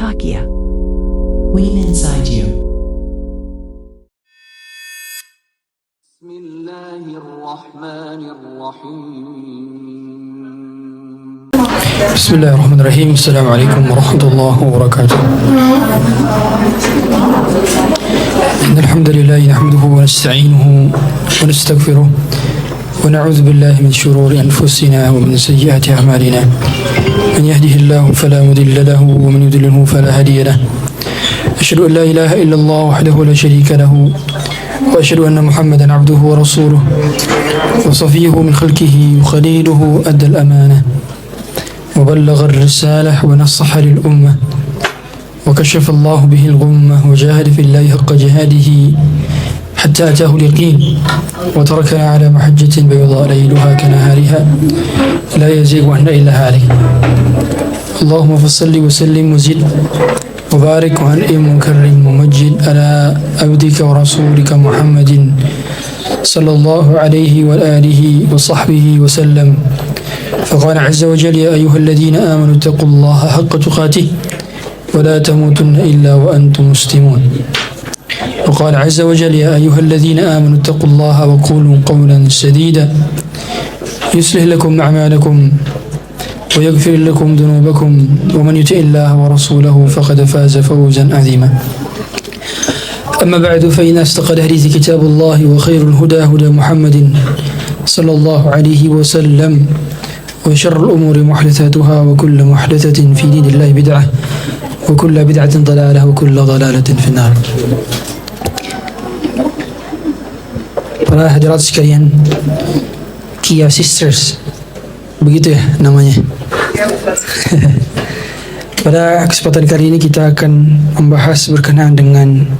Takia. Queen inside you. Bismillahirrahmanirrahim. Assalamualaikum warahmatullahi wabarakatuh. Innal hamdalillah nahmaduhu wa nasta'inuhu wa nastaghfiruh wa na'udzu billahi min shururi anfusina wa min sayyiati a'malina. Man yahdihillahu fala mudilla lahu wa man yudlilhu fala hadiya lahu. Asyhadu an la ilaha illallah wahdahu la syarika lahu wa asyhadu anna Muhammadan 'abduhu wa rasuluh wa safiyyuhu min khalqihi wa khaliluhu adda al-amanah. وبلغ الرسالة ونصح للأمة وكشف الله به الغمة وجاهد في الله حق جهاده حتى أتاه اليقين وتركنا على محجة بيضاء ليلها كنهارها لا يزيغ عنها إلا هالك. اللهم فصل وسلم وزد وبارك وأنعم وكرم ومجد على عبدك ورسولك محمد صلى الله عليه وآله وصحبه وسلم. فقال عز وجل يا أيها الذين آمنوا اتقوا الله حق تقاته ولا تموتن إلا وأنتم مسلمون. وقال عز وجل يا أيها الذين آمنوا اتقوا الله وقولوا قولا سديدا يصلح لكم أعمالكم ويغفر لكم ذنوبكم ومن يطع الله ورسوله فقد فاز فوزا عظيما. أما بعد فإن أصدق الحديث كتاب الله وخير الهدى هدى محمد صلى الله عليه وسلم وشر الأمور محدثاتها وكل محدثة في دين الله بدعة وكل بدعة ضلالة وكل ضلالة في النار. Para hadirat sekalian, Kia Sisters, begitu ya namanya. Pada kesempatan kali ini kita akan membahas berkenaan dengan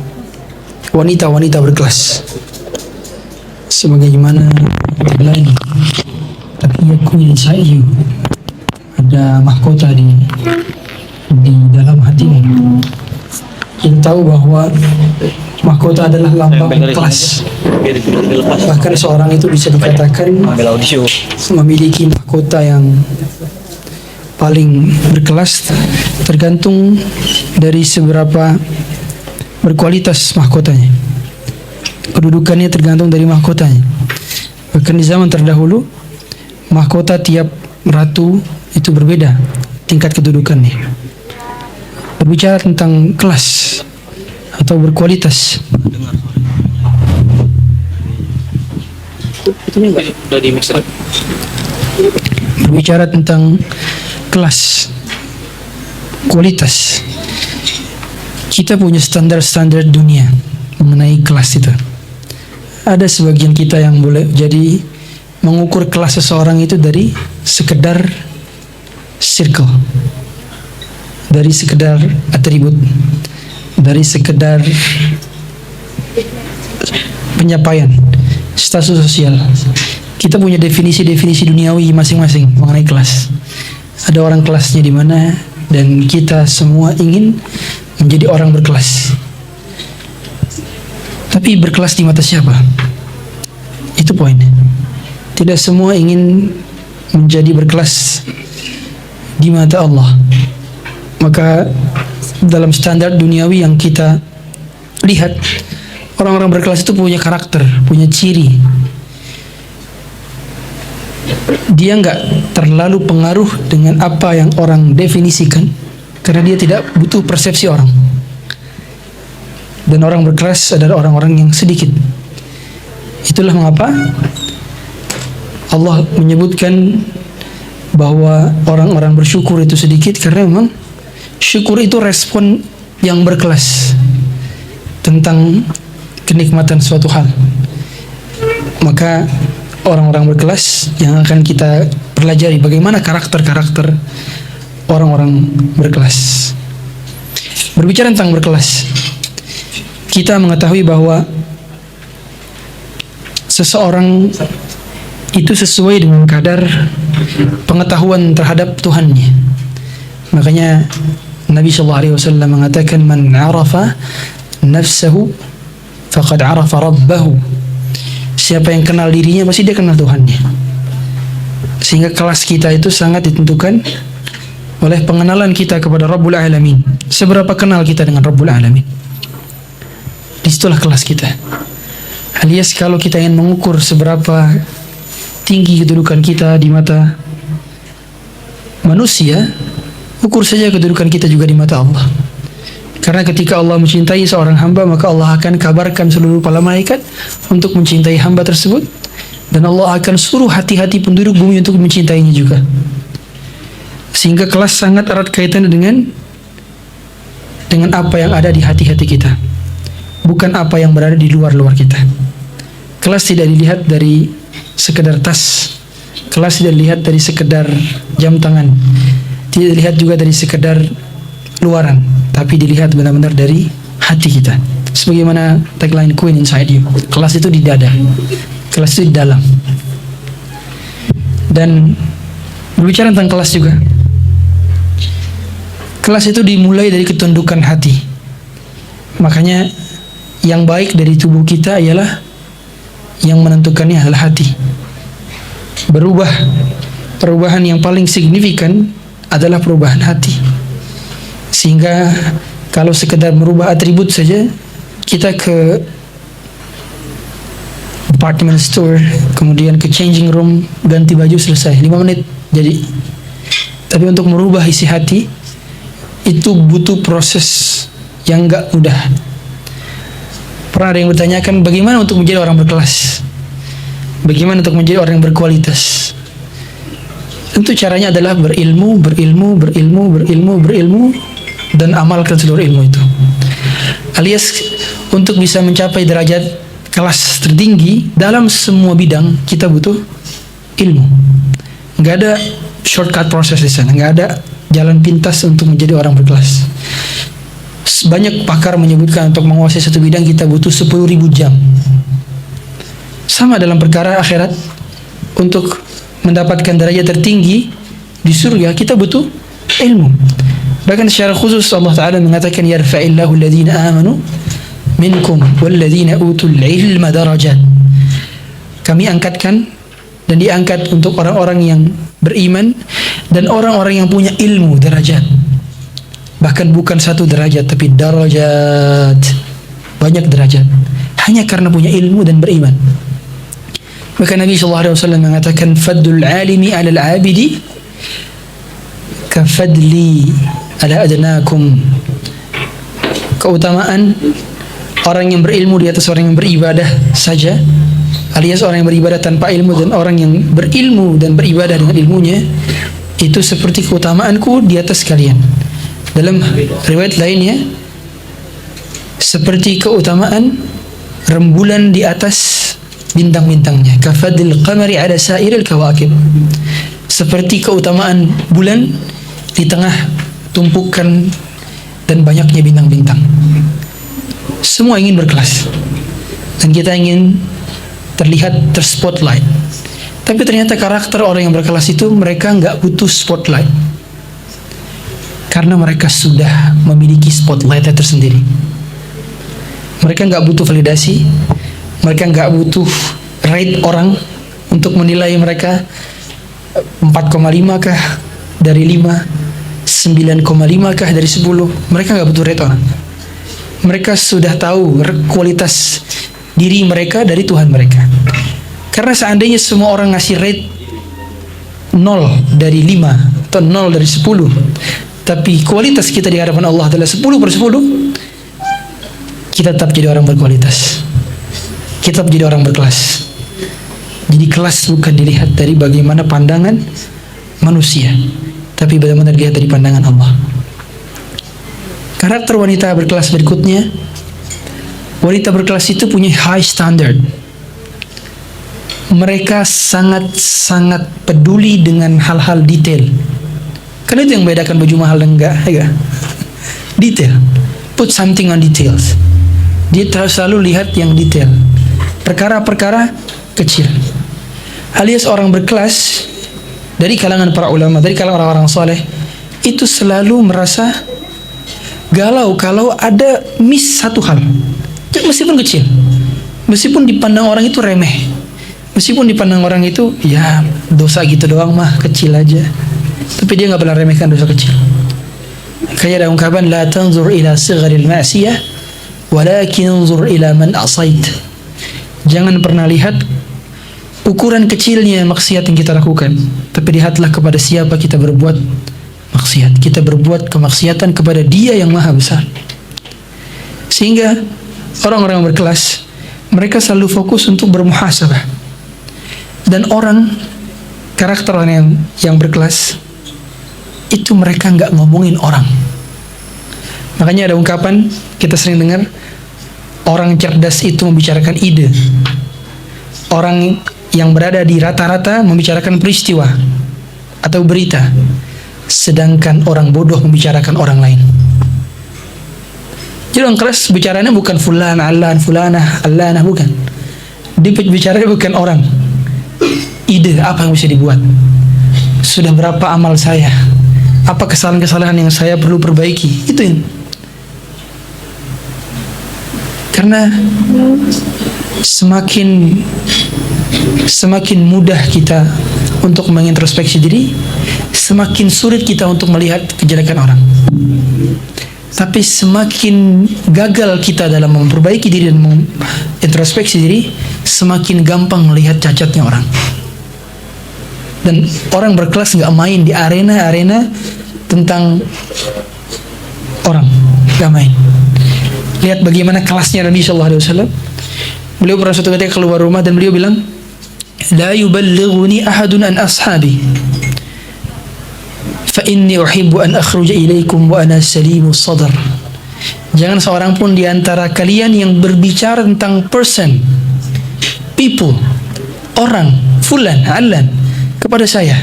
wanita-wanita berkelas. Sebagaimana tagline Takia Queen inside you, ada mahkota di dalam hatimu. Kita tahu bahwa mahkota adalah lambang kelas. Bahkan seorang itu bisa dikatakan memiliki mahkota yang paling berkelas, tergantung dari seberapa berkualitas mahkotanya. Kedudukannya tergantung dari mahkotanya. Bahkan di zaman terdahulu, mahkota tiap ratu itu berbeda tingkat kedudukannya. Berbicara tentang kelas atau berkualitas, berbicara tentang kelas, kualitas, kita punya standar-standar dunia mengenai kelas itu. Ada sebagian kita yang boleh jadi mengukur kelas seseorang itu dari sekedar circle, dari sekedar atribut, dari sekedar pencapaian, status sosial. Kita punya definisi-definisi duniawi masing-masing mengenai kelas. Ada orang kelasnya di mana, dan kita semua ingin menjadi orang berkelas. Tapi berkelas di mata siapa? Itu poinnya. Tidak semua ingin menjadi berkelas di mata Allah. Maka dalam standar duniawi yang kita lihat, orang-orang berkelas itu punya karakter, punya ciri. Dia enggak terlalu pengaruh dengan apa yang orang definisikan, karena dia tidak butuh persepsi orang. Dan orang berkelas adalah orang-orang yang sedikit. Itulah mengapa Allah menyebutkan bahwa orang-orang bersyukur itu sedikit, karena memang syukur itu respon yang berkelas tentang kenikmatan suatu hal. Maka orang-orang berkelas yang akan kita pelajari bagaimana karakter-karakter orang-orang berkelas. Berbicara tentang berkelas, kita mengetahui bahwa seseorang itu sesuai dengan kadar pengetahuan terhadap Tuhannya. Makanya Nabi SAW mengatakan, man arafa nafsahu faqad arafa rabbahu. Siapa yang kenal dirinya pasti dia kenal Tuhannya. Sehingga kelas kita itu sangat ditentukan oleh pengenalan kita kepada Rabbul Alamin. Seberapa kenal kita dengan Rabbul Alamin? Disitulah kelas kita. Alias kalau kita ingin mengukur seberapa tinggi kedudukan kita di mata manusia, ukur saja kedudukan kita juga di mata Allah. Karena ketika Allah mencintai seorang hamba, maka Allah akan kabarkan seluruh para malaikat untuk mencintai hamba tersebut, dan Allah akan suruh hati-hati penduduk bumi untuk mencintainya juga. Sehingga kelas sangat erat kaitannya dengan apa yang ada di hati-hati kita, bukan apa yang berada di luar-luar kita. Kelas tidak dilihat dari sekedar tas, kelas tidak dilihat dari sekedar jam tangan, tidak dilihat juga dari sekedar luaran, tapi dilihat benar-benar dari hati kita. Sebagaimana tagline Queen Inside You, kelas itu di dada, kelas itu di dalam. Dan berbicara tentang kelas juga, kelas itu dimulai dari ketundukan hati. Makanya yang baik dari tubuh kita ialah yang menentukannya adalah hati. Perubahan yang paling signifikan adalah perubahan hati. Sehingga kalau sekedar merubah atribut saja, kita ke department store, kemudian ke changing room, ganti baju, selesai 5 menit jadi. Tapi untuk merubah isi hati itu butuh proses yang gak mudah. Pernah ada yang bertanyakan, bagaimana untuk menjadi orang berkelas? Bagaimana untuk menjadi orang yang berkualitas? Tentu caranya adalah berilmu, dan amalkan seluruh ilmu itu. Alias untuk bisa mencapai derajat kelas tertinggi dalam semua bidang, kita butuh ilmu. Nggak ada shortcut proses di sana, nggak ada jalan pintas untuk menjadi orang berkelas. Banyak pakar menyebutkan untuk menguasai satu bidang kita butuh 10.000 jam. Sama dalam perkara akhirat, untuk mendapatkan derajat tertinggi di surga kita butuh ilmu. Bahkan secara khusus Allah Ta'ala mengatakan, yarfa'illahu alladhina amanu minkum walladhina utul ilma darajat. Kami angkatkan dan diangkat untuk orang-orang yang beriman dan orang-orang yang punya ilmu, derajat. Bahkan bukan satu derajat, tapi darajat, banyak derajat, hanya karena punya ilmu dan beriman. Maka Nabi SAW mengatakan, faddul alimi alal abidi kafadli ala adnakum. Keutamaan orang yang berilmu di atas orang yang beribadah saja, alias orang yang beribadah tanpa ilmu dan orang yang berilmu dan beribadah dengan ilmunya, itu seperti keutamaanku di atas kalian. Dalam riwayat lainnya, seperti keutamaan rembulan di atas bintang-bintangnya, kafadil qamari ala sairil kawakib. Seperti keutamaan bulan di tengah tumpukan dan banyaknya bintang-bintang. Semua ingin berkelas, dan kita ingin terlihat terspotlight. Tapi ternyata karakter orang yang berkelas itu, mereka nggak butuh spotlight, karena mereka sudah memiliki spotlightnya tersendiri. Mereka nggak butuh validasi, mereka nggak butuh rate orang untuk menilai mereka 4,5 kah dari 5, 9,5 kah dari 10. Mereka nggak butuh rate orang. Mereka sudah tahu kualitas diri mereka dari Tuhan mereka. Karena seandainya semua orang ngasih rate 0 dari 5 atau 0 dari 10, tapi kualitas kita di hadapan Allah adalah 10/10, kita tetap jadi orang berkualitas, kita tetap jadi orang berkelas. Jadi kelas bukan dilihat dari bagaimana pandangan manusia, tapi benar-benar dilihat dari pandangan Allah. Karakter wanita berkelas berikutnya, wanita berkelas itu punya high standard. Mereka sangat-sangat peduli dengan hal-hal detail. Karena itu yang membedakan baju mahal dan enggak, ya. Detail. Put something on details. Dia selalu lihat yang detail. Perkara-perkara kecil. Alias orang berkelas dari kalangan para ulama, dari kalangan orang-orang soleh, itu selalu merasa galau kalau ada miss satu hal, meskipun kecil, meskipun dipandang orang itu remeh, meskipun dipandang orang itu ya dosa gitu doang mah, kecil aja. tapi dia nggak pernah remehkan dosa kecil. Kayak ada ungkapan, la tanzur ila sigharil ma'siyah walakin anzur ila man asait. Jangan pernah lihat ukuran kecilnya maksiat yang kita lakukan, tapi lihatlah kepada siapa kita berbuat maksiat. Kita berbuat kemaksiatan kepada Dia yang Maha Besar. Sehingga orang-orang yang berkelas, mereka selalu fokus untuk bermuhasabah. Dan karakter orang yang berkelas itu mereka nggak ngomongin orang. Makanya ada ungkapan kita sering dengar, orang cerdas itu membicarakan ide. Orang yang berada di rata-rata membicarakan peristiwa atau berita, sedangkan orang bodoh membicarakan orang lain. Jadi orang keras bicaranya bukan fulan, alan, fulanah, allanah, bukan. Dia bicaranya bukan orang. Ide apa yang bisa dibuat. Sudah berapa amal saya? Apa kesalahan-kesalahan yang saya perlu perbaiki? Itu yang. Karena semakin mudah kita untuk mengintrospeksi diri, semakin sulit kita untuk melihat kejelekan orang. Tapi semakin gagal kita dalam memperbaiki diri dan mengintrospeksi diri, semakin gampang melihat cacatnya orang. Dan orang berkelas nggak main di arena tentang orang, nggak main. Lihat bagaimana kelasnya Nabi Sallallahu Alaihi Wasallam. Beliau pernah suatu ketika keluar rumah dan beliau bilang, la yuballighuni ahadun an ashabi fa inni uhibbu an akhruja ilaikum wa ana salimus sadar. Jangan seorang pun di antara kalian yang berbicara tentang person, people, orang, fulan, alan kepada saya,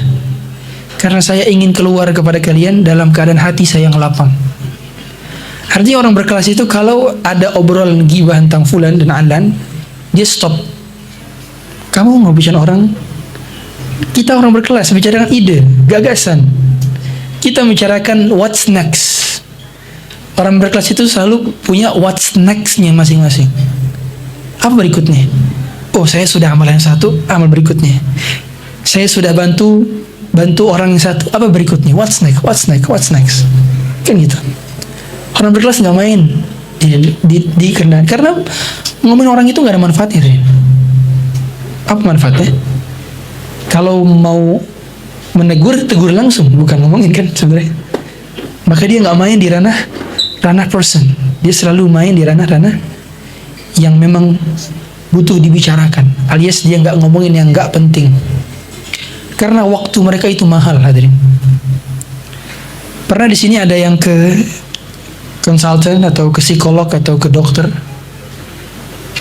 karena saya ingin keluar kepada kalian dalam keadaan hati saya yang lapang. Artinya orang berkelas itu kalau ada obrolan gibah tentang fulan dan alan, dia stop. Kamu mau bicara orang? Kita orang berkelas bicarakan ide, gagasan. Kita bicarakan what's next. Orang berkelas itu selalu punya what's next-nya masing-masing. Apa berikutnya? Oh, saya sudah amal yang satu, amal berikutnya. Saya sudah bantu orang yang satu, apa berikutnya? What's next? What's next? What's next? Kan gitu. Orang berkelas nggak main di karena ngomongin orang itu nggak ada manfaatnya. Apa manfaatnya? Kalau mau menegur, tegur langsung, bukan ngomongin kan sebenarnya. Maka dia nggak main di ranah person. Dia selalu main di ranah yang memang butuh dibicarakan, alias dia nggak ngomongin yang nggak penting. Karena waktu mereka itu mahal, hadirin. Pernah di sini ada yang ke konsultan atau ke psikolog atau ke dokter,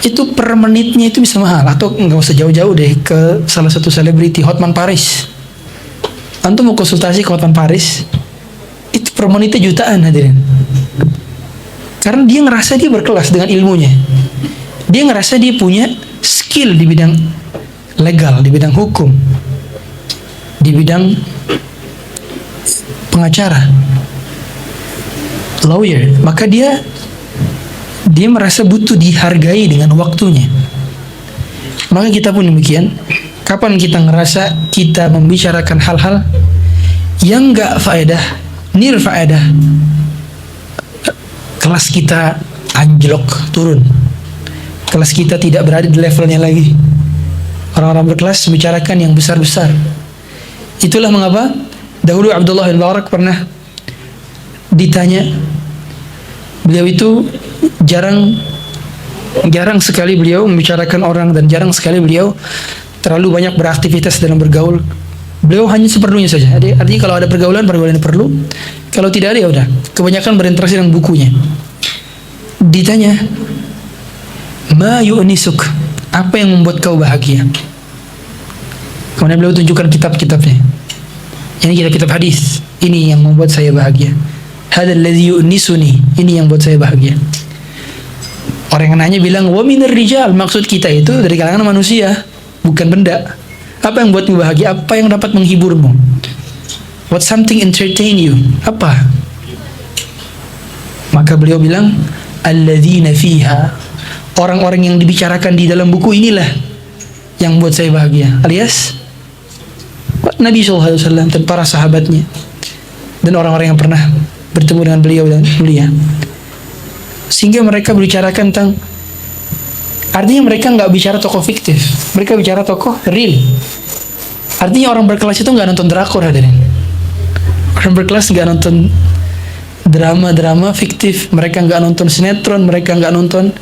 itu per menitnya itu bisa mahal. Atau nggak usah jauh-jauh deh, ke salah satu selebriti, Hotman Paris. Antum mau konsultasi ke Hotman Paris, itu per menitnya jutaan, hadirin. Karena dia ngerasa dia berkelas dengan ilmunya. Dia ngerasa dia punya skill di bidang legal, di bidang hukum, di bidang pengacara, lawyer. Maka dia merasa butuh dihargai dengan waktunya. Maka kita pun demikian. Kapan kita ngerasa kita membicarakan hal-hal yang gak faedah, nir faedah, kelas kita anjlok, turun. Kelas kita tidak berada di levelnya lagi. Orang-orang berkelas membicarakan yang besar-besar. Itulah mengapa dahulu Abdullah bin Barak pernah ditanya. Beliau itu jarang sekali beliau membicarakan orang, dan jarang sekali beliau terlalu banyak beraktivitas dalam bergaul. Beliau hanya seperlunya saja. Artinya kalau ada pergaulan yang perlu. Kalau tidak ada, ya udah. Kebanyakan berinteraksi dengan bukunya. Ditanya, ma yu'nisuk, apa yang membuat kau bahagia? Kemudian beliau tunjukkan kitab-kitabnya. Ini kitab-kitab hadis. Ini yang membuat saya bahagia. Hadzal ladzi yu'nisuni, ini yang membuat saya bahagia. Orang yang nanya bilang, wa minar rijal, maksud kita itu dari kalangan manusia, bukan benda. Apa yang buatmu bahagia? Apa yang dapat menghiburmu? What something entertain you? Apa? Maka beliau bilang, alladzina fiha, orang-orang yang dibicarakan di dalam buku inilah yang buat saya bahagia. Alias, what? Nabi SAW dan para sahabatnya dan orang-orang yang pernah bertemu dengan beliau dan mulia, sehingga mereka berbicarakan tentang, artinya mereka nggak bicara tokoh fiktif, mereka bicara tokoh real. Artinya orang berkelas itu nggak nonton drakor, hadirin. Orang berkelas nggak nonton drama-drama fiktif, mereka nggak nonton sinetron, mereka nggak nonton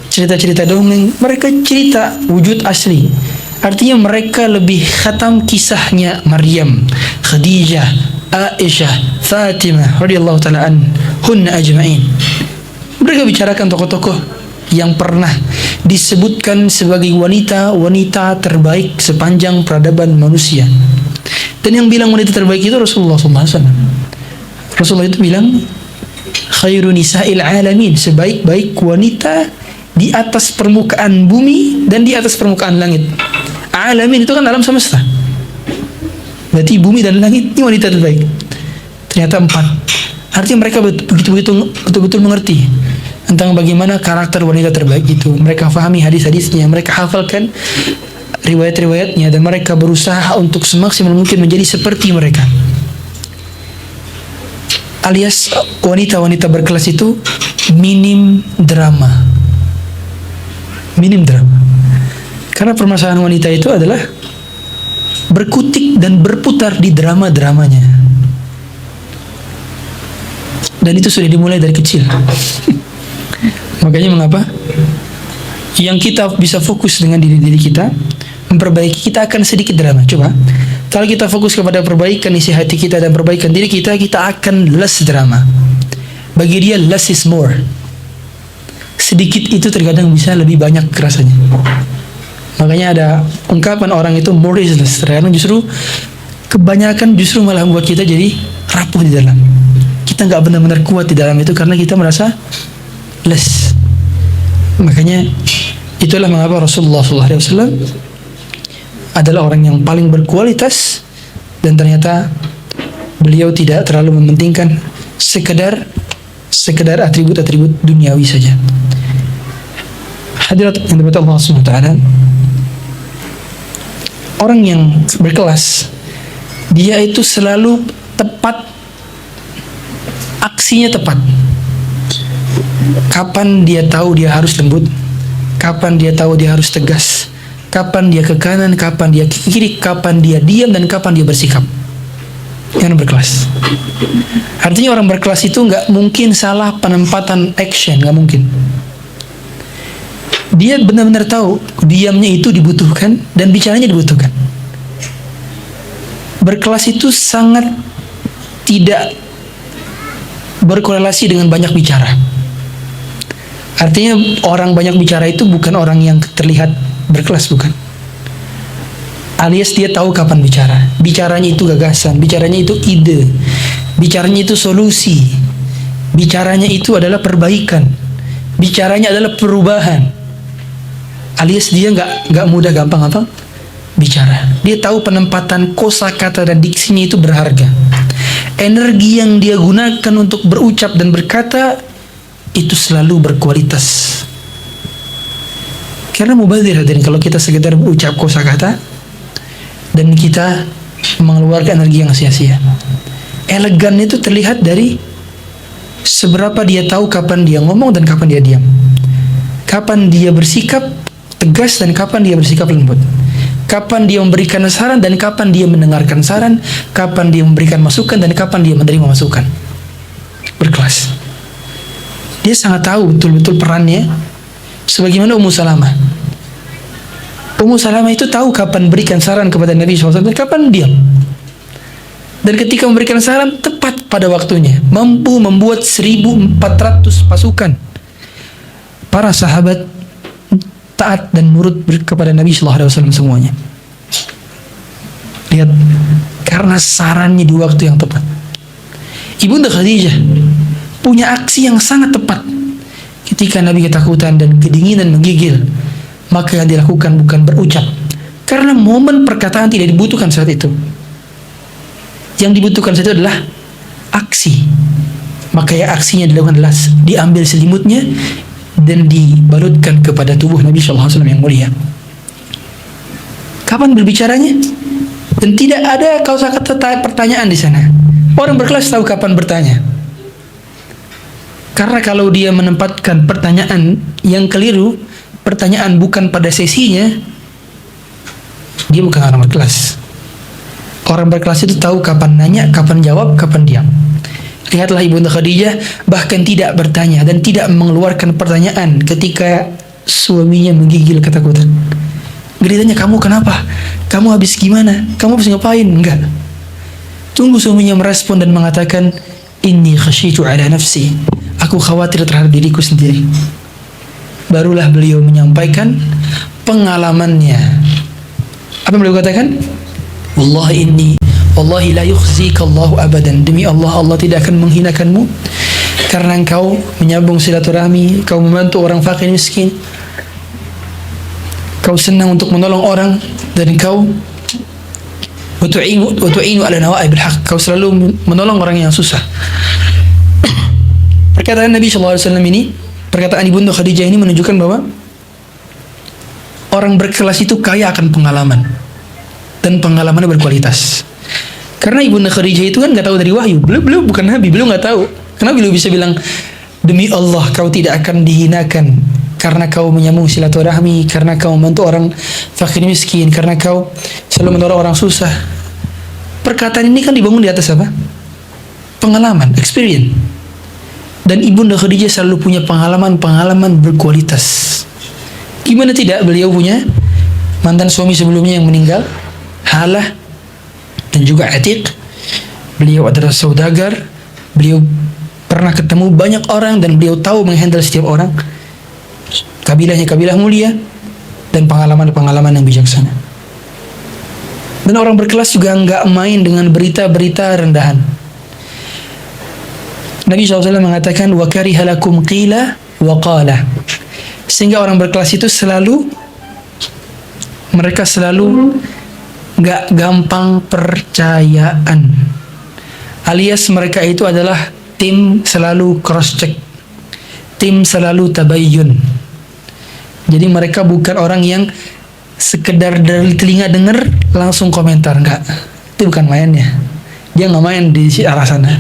cerita-cerita dongeng, mereka cerita wujud asli. Artinya mereka lebih khatam kisahnya Maryam, Khadijah, Aisyah, Fatimah radhiyallahu taala anhunna ajma'in. Mereka bicarakan tokoh-tokoh yang pernah disebutkan sebagai wanita-wanita terbaik sepanjang peradaban manusia. Dan yang bilang wanita terbaik itu Rasulullah SAW. Rasulullah itu bilang, khairu nisa'il alamin, sebaik-baik wanita di atas permukaan bumi dan di atas permukaan langit. Alamin itu kan alam semesta. Berarti bumi dan langit ini wanita terbaik. Ternyata 4. Artinya mereka betul-betul mengerti tentang bagaimana karakter wanita terbaik itu. Mereka fahami hadis-hadisnya, mereka hafalkan riwayat-riwayatnya, dan mereka berusaha untuk semaksimal mungkin menjadi seperti mereka. Alias wanita-wanita berkelas itu minim drama. Minim drama. Karena permasalahan wanita itu adalah berkutik dan berputar di drama-dramanya. Dan itu sudah dimulai dari kecil. Makanya mengapa yang kita bisa fokus dengan diri kita, memperbaiki, kita akan sedikit drama. Coba, kalau kita fokus kepada perbaikan isi hati kita dan perbaikan diri kita, kita akan less drama. Bagi dia less is more. Sedikit itu terkadang bisa lebih banyak rasanya. Makanya ada ungkapan orang itu more is less. Terkadang justru kebanyakan justru malah membuat kita jadi rapuh di dalam. Kita nggak benar-benar kuat di dalam itu karena kita merasa less. Makanya itulah mengapa Rasulullah SAW adalah orang yang paling berkualitas, dan ternyata beliau tidak terlalu mementingkan sekedar atribut-atribut duniawi saja. Hadirat yang dirahmati Allah Subhanahu wa taala, orang yang berkelas dia itu selalu tepat, aksinya tepat. Kapan dia tahu dia harus lembut, kapan dia tahu dia harus tegas, kapan dia ke kanan, kapan dia ke kiri, kapan dia diam, dan kapan dia bersikap. Yang berkelas. Artinya orang berkelas itu nggak mungkin salah penempatan action, nggak mungkin. Dia benar-benar tahu diamnya itu dibutuhkan dan bicaranya dibutuhkan. Berkelas itu sangat tidak berkorelasi dengan banyak bicara. Artinya orang banyak bicara itu bukan orang yang terlihat berkelas, bukan. Alias dia tahu kapan bicara. Bicaranya itu gagasan, bicaranya itu ide, bicaranya itu solusi, bicaranya itu adalah perbaikan, bicaranya adalah perubahan. Alias dia nggak mudah gampang bicara. Dia tahu penempatan kosakata dan diksinya itu berharga. Energi yang dia gunakan untuk berucap dan berkata itu selalu berkualitas. Karena mubazir, hadirin, kalau kita sekedar berucap kosakata dan kita mengeluarkan energi yang sia-sia. Elegan itu terlihat dari seberapa dia tahu kapan dia ngomong dan kapan dia diam, kapan dia bersikap tegas dan kapan dia bersikap lembut, kapan dia memberikan saran dan kapan dia mendengarkan saran, kapan dia memberikan masukan dan kapan dia menerima masukan. Berkelas. Dia sangat tahu betul-betul perannya. Sebagaimana Ummu Salamah. Ummu Salamah itu tahu kapan berikan saran kepada Nabi SAW dan kapan diam. Dan ketika memberikan saran tepat pada waktunya, mampu membuat 1.400 pasukan para sahabat taat dan nurut kepada Nabi SAW semuanya. Lihat, karena sarannya di waktu yang tepat. Ibunda Khadijah punya aksi yang sangat tepat. Ketika Nabi ketakutan dan kedinginan menggigil, maka yang dilakukan bukan berucap, karena momen perkataan tidak dibutuhkan saat itu. Yang dibutuhkan saat itu adalah aksi. Maka ya aksinya dilakukan adalah diambil selimutnya dan dibalutkan kepada tubuh Nabi SAW yang mulia. Kapan berbicaranya? Dan tidak ada kosakata pertanyaan di sana. Orang berkelas tahu kapan bertanya. Karena kalau dia menempatkan pertanyaan yang keliru, pertanyaan bukan pada sesinya, dia bukan orang berkelas. Orang berkelas itu tahu kapan nanya, kapan jawab, kapan diam. Lihatlah Ibunda Khadijah bahkan tidak bertanya dan tidak mengeluarkan pertanyaan ketika suaminya menggigil ketakutan. Gak ditanya, kamu kenapa? Kamu habis gimana? Kamu habis ngapain? Enggak. Tunggu suaminya merespon dan mengatakan, inni khasyitu ala nafsi. Aku khawatir terhadap diriku sendiri. Barulah beliau menyampaikan pengalamannya. Apa yang beliau katakan? Wallahi la yukhzika Allahu abadan. Demi Allah, Allah tidak akan menghinakanmu karena engkau menyambung silaturahmi, kau membantu orang fakir miskin, kau senang untuk menolong orang, dan kau watu'inu ala nawaibil haq, kau selalu menolong orang yang susah. Perkataan Nabi SAW ini, perkataan Ibunda Khadijah ini menunjukkan bahwa orang berkelas itu kaya akan pengalaman, dan pengalamannya berkualitas. Karena Ibunda Khadijah itu kan nggak tahu dari wahyu, beliau bukan nabi, beliau nggak tahu. Kenapa beliau bisa bilang, demi Allah kau tidak akan dihinakan karena kau menyambung silaturahmi, karena kau membantu orang fakir miskin, karena kau selalu menolong orang susah. Perkataan ini kan dibangun di atas apa? Pengalaman, experience. Dan Ibunda Khadijah selalu punya pengalaman berkualitas. Gimana tidak, beliau punya mantan suami sebelumnya yang meninggal, Halah dan juga Atiq. Beliau adalah saudagar, beliau pernah ketemu banyak orang dan beliau tahu menghandle setiap orang. Kabilahnya kabilah mulia dan pengalaman-pengalaman yang bijaksana. Dan orang berkelas juga nggak main dengan berita-berita rendahan. Nabi SAW mengatakan, wa kariha lakum qila wa qala. Sehingga orang berkelas itu mereka selalu nggak gampang percayaan. Alias mereka itu adalah tim selalu cross check, tim selalu tabayyun. Jadi mereka bukan orang yang sekedar dari telinga dengar langsung komentar, enggak. Itu bukan mainnya. Dia nggak main di arah sana.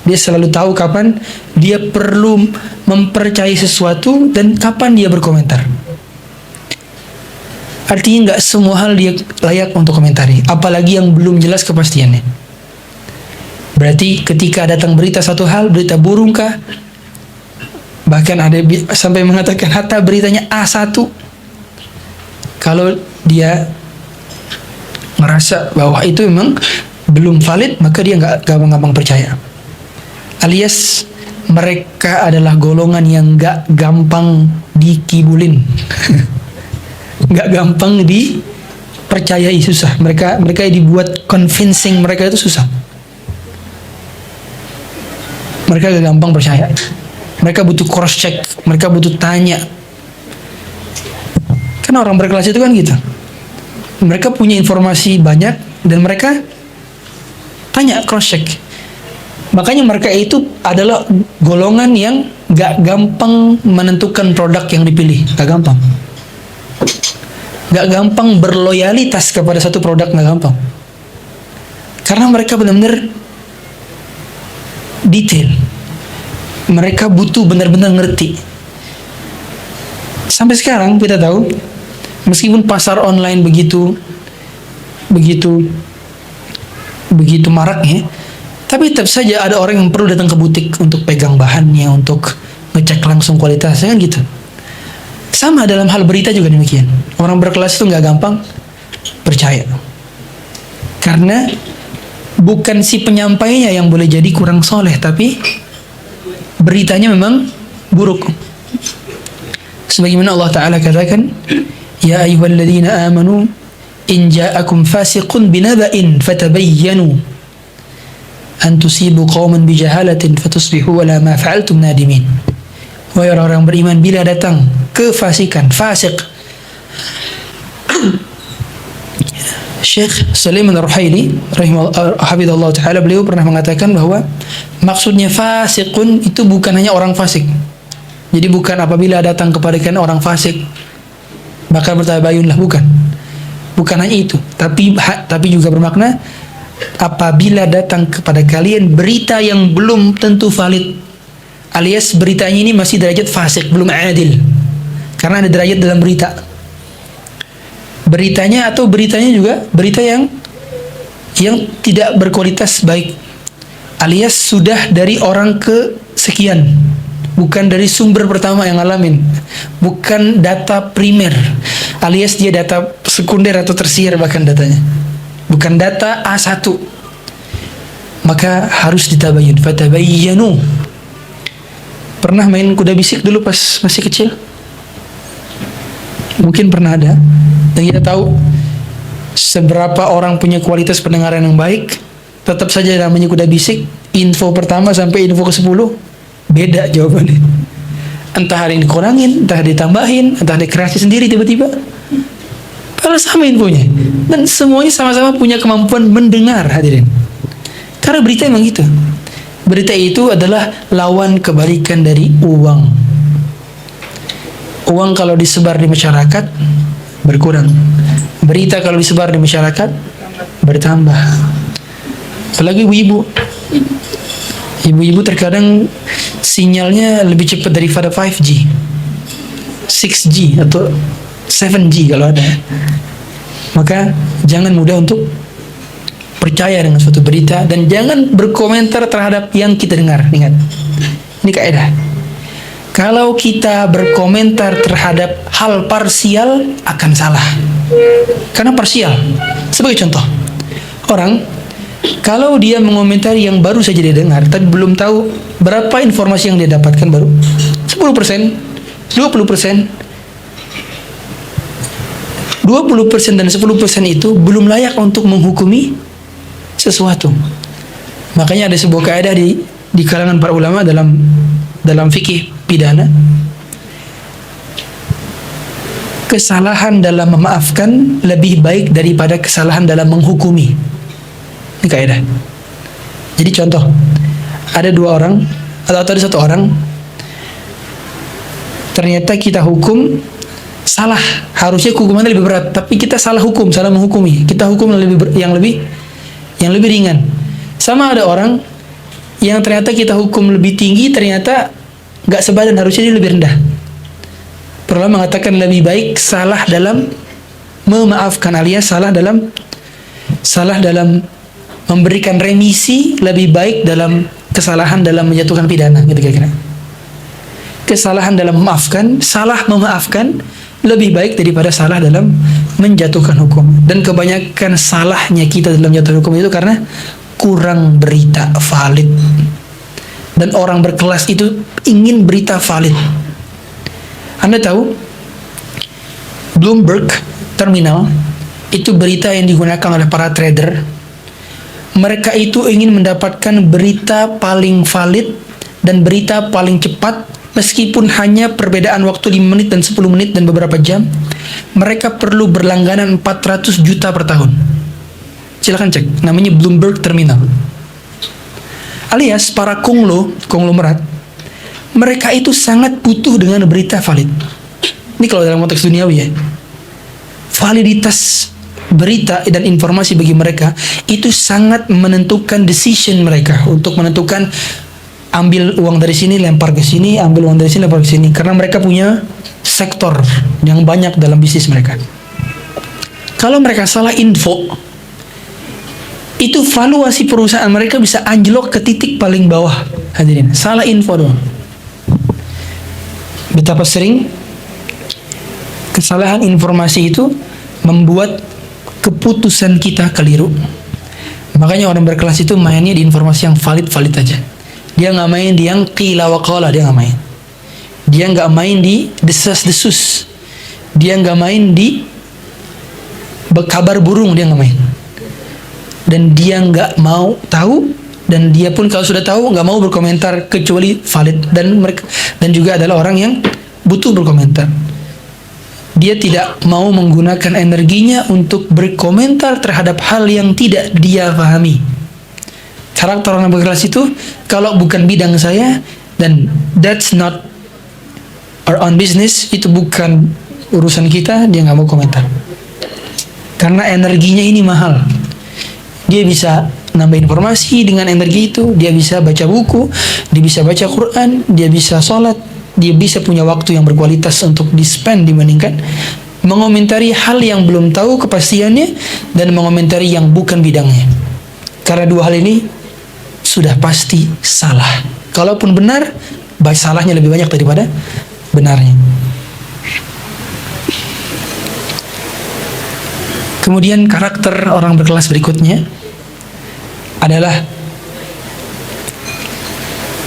Dia selalu tahu kapan dia perlu mempercayai sesuatu dan kapan dia berkomentar. Artinya nggak semua hal dia layak untuk komentari, apalagi yang belum jelas kepastiannya. Berarti ketika datang berita satu hal, berita burung kah? Bahkan ada sampai mengatakan hatta beritanya A1, kalau dia merasa bahwa itu memang belum valid, maka dia nggak gampang-gampang percaya. Alias mereka adalah golongan yang nggak gampang dikibulin, nggak gampang dipercayai, susah. Mereka dibuat convincing mereka itu susah. Mereka gak gampang percaya. Mereka butuh cross check, mereka butuh tanya. Karena orang berkelas itu kan gitu. Mereka punya informasi banyak dan mereka tanya, cross check. Makanya mereka itu adalah golongan yang gak gampang menentukan produk yang dipilih, gak gampang. Gak gampang berloyalitas kepada satu produk, gak gampang. Karena mereka benar-benar detail. Mereka butuh benar-benar ngerti. Sampai sekarang kita tahu, meskipun pasar online begitu maraknya, tapi tetap saja ada orang yang perlu datang ke butik untuk pegang bahannya, untuk ngecek langsung kualitasnya, kan gitu. Sama dalam hal berita juga demikian. Orang berkelas itu nggak gampang percaya, karena bukan si penyampainya yang boleh jadi kurang soleh, tapi beritanya memang buruk. Sebagaimana Allah Ta'ala katakan, ya ayyuhalladzina amanu in ja'akum fasiqun binaba'in fatabayyanu an tusibu qauman bijahalatin fatusbihu ala ma fa'altum nadimin. Wahai orang-orang beriman, bila datang kefasikan, fasik. Syekh Sulaiman Ar-Ruhaili hafizallahu taala, beliau pernah mengatakan bahwa maksudnya fasiqun itu bukan hanya orang fasik. Jadi bukan apabila datang kepada kalian orang fasik maka bertabayunlah, bukan. Bukan hanya itu, tapi juga bermakna apabila datang kepada kalian berita yang belum tentu valid, alias beritanya ini masih derajat fasik, belum adil. Karena ada derajat dalam berita. Beritanya juga berita yang tidak berkualitas baik, alias sudah dari orang ke sekian, bukan dari sumber pertama yang ngalamin, bukan data primer, alias dia data sekunder atau tersier bahkan datanya, bukan data A1. Maka harus ditabayun. Fatabayyanu. Pernah main kuda bisik dulu pas masih kecil? Mungkin pernah ada. Dan kita tahu seberapa orang punya kualitas pendengaran yang baik. Tetap saja namanya kuda bisik, info pertama sampai info ke-10 beda jawabannya. Entah ada yang dikurangin, entah ditambahin, entah ada kreasi sendiri tiba-tiba. Padahal sama infonya. Dan semuanya sama-sama punya kemampuan mendengar, hadirin. Karena berita emang gitu. Berita itu adalah lawan kebalikan dari uang. Uang kalau disebar di masyarakat berkurang. Berita kalau disebar di masyarakat bertambah. Apalagi ibu-ibu. Ibu-ibu terkadang sinyalnya lebih cepat daripada 5G, 6G atau 7G kalau ada. Maka jangan mudah untuk percaya dengan suatu berita dan jangan berkomentar terhadap yang kita dengar. Ingat, ini kaidah. Kalau kita berkomentar terhadap hal parsial akan salah. Karena parsial. Sebagai contoh, orang kalau dia mengomentari yang baru saja dia dengar, tapi belum tahu berapa informasi yang dia dapatkan baru, 10%, 20%, 20% dan 10% itu belum layak untuk menghukumi sesuatu. Makanya ada sebuah kaidah di kalangan para ulama dalam fikih pidana. Kesalahan dalam memaafkan lebih baik daripada kesalahan dalam menghukumi. Ini kaidah. Jadi contoh, ada dua orang atau ada satu orang, ternyata kita hukum salah, harusnya hukumannya lebih berat, tapi kita salah hukum, salah menghukumi. Kita hukum yang lebih ringan. Sama ada orang yang ternyata kita hukum lebih tinggi, ternyata nggak sebadan, harusnya dia lebih rendah. Para ulama mengatakan lebih baik salah dalam memaafkan, alias salah dalam memberikan remisi lebih baik dalam kesalahan dalam menjatuhkan pidana, gitu kira-kira. Kesalahan dalam memaafkan, salah memaafkan lebih baik daripada salah dalam menjatuhkan hukum. Dan kebanyakan salahnya kita dalam menjatuhkan hukum itu karena kurang berita valid. Dan orang berkelas itu ingin berita valid. Anda tahu Bloomberg Terminal itu berita yang digunakan oleh para trader. Mereka itu ingin mendapatkan berita paling valid dan berita paling cepat, meskipun hanya perbedaan waktu 5 menit dan 10 menit dan beberapa jam. Mereka perlu berlangganan 400 juta per tahun. Silakan cek, namanya Bloomberg Terminal. Alias para konglomerat, mereka itu sangat butuh dengan berita valid. Ini kalau dalam konteks duniawi ya. Validitas berita dan informasi bagi mereka itu sangat menentukan decision mereka untuk menentukan ambil uang dari sini lempar ke sini, ambil uang dari sini lempar ke sini, karena mereka punya sektor yang banyak dalam bisnis mereka. Kalau mereka salah info, itu valuasi perusahaan mereka bisa anjlok ke titik paling bawah. Hadirin, salah info doang. Betapa sering kesalahan informasi itu membuat keputusan kita keliru. Makanya orang berkelas itu mainnya di informasi yang valid aja. Dia nggak main di yang qila wa qala, dia nggak main. Dia nggak main di desas-desus. Dia nggak main di kabar burung, dia nggak main. Dan dia nggak mau tahu, dan dia pun kalau sudah tahu nggak mau berkomentar kecuali valid. Dan juga adalah orang yang butuh berkomentar. Dia tidak mau menggunakan energinya untuk berkomentar terhadap hal yang tidak dia pahami. Karakter orang berkelas itu, kalau bukan bidang saya, dan that's not our own business, itu bukan urusan kita, dia nggak mau komentar. Karena energinya ini mahal. Dia bisa nambah informasi dengan energi itu, dia bisa baca buku, dia bisa baca Quran, dia bisa sholat, dia bisa punya waktu yang berkualitas untuk di-spend dibandingkan mengomentari hal yang belum tahu kepastiannya dan mengomentari yang bukan bidangnya. Karena dua hal ini sudah pasti salah. Kalaupun benar, salahnya lebih banyak daripada benarnya. Kemudian karakter orang berkelas berikutnya adalah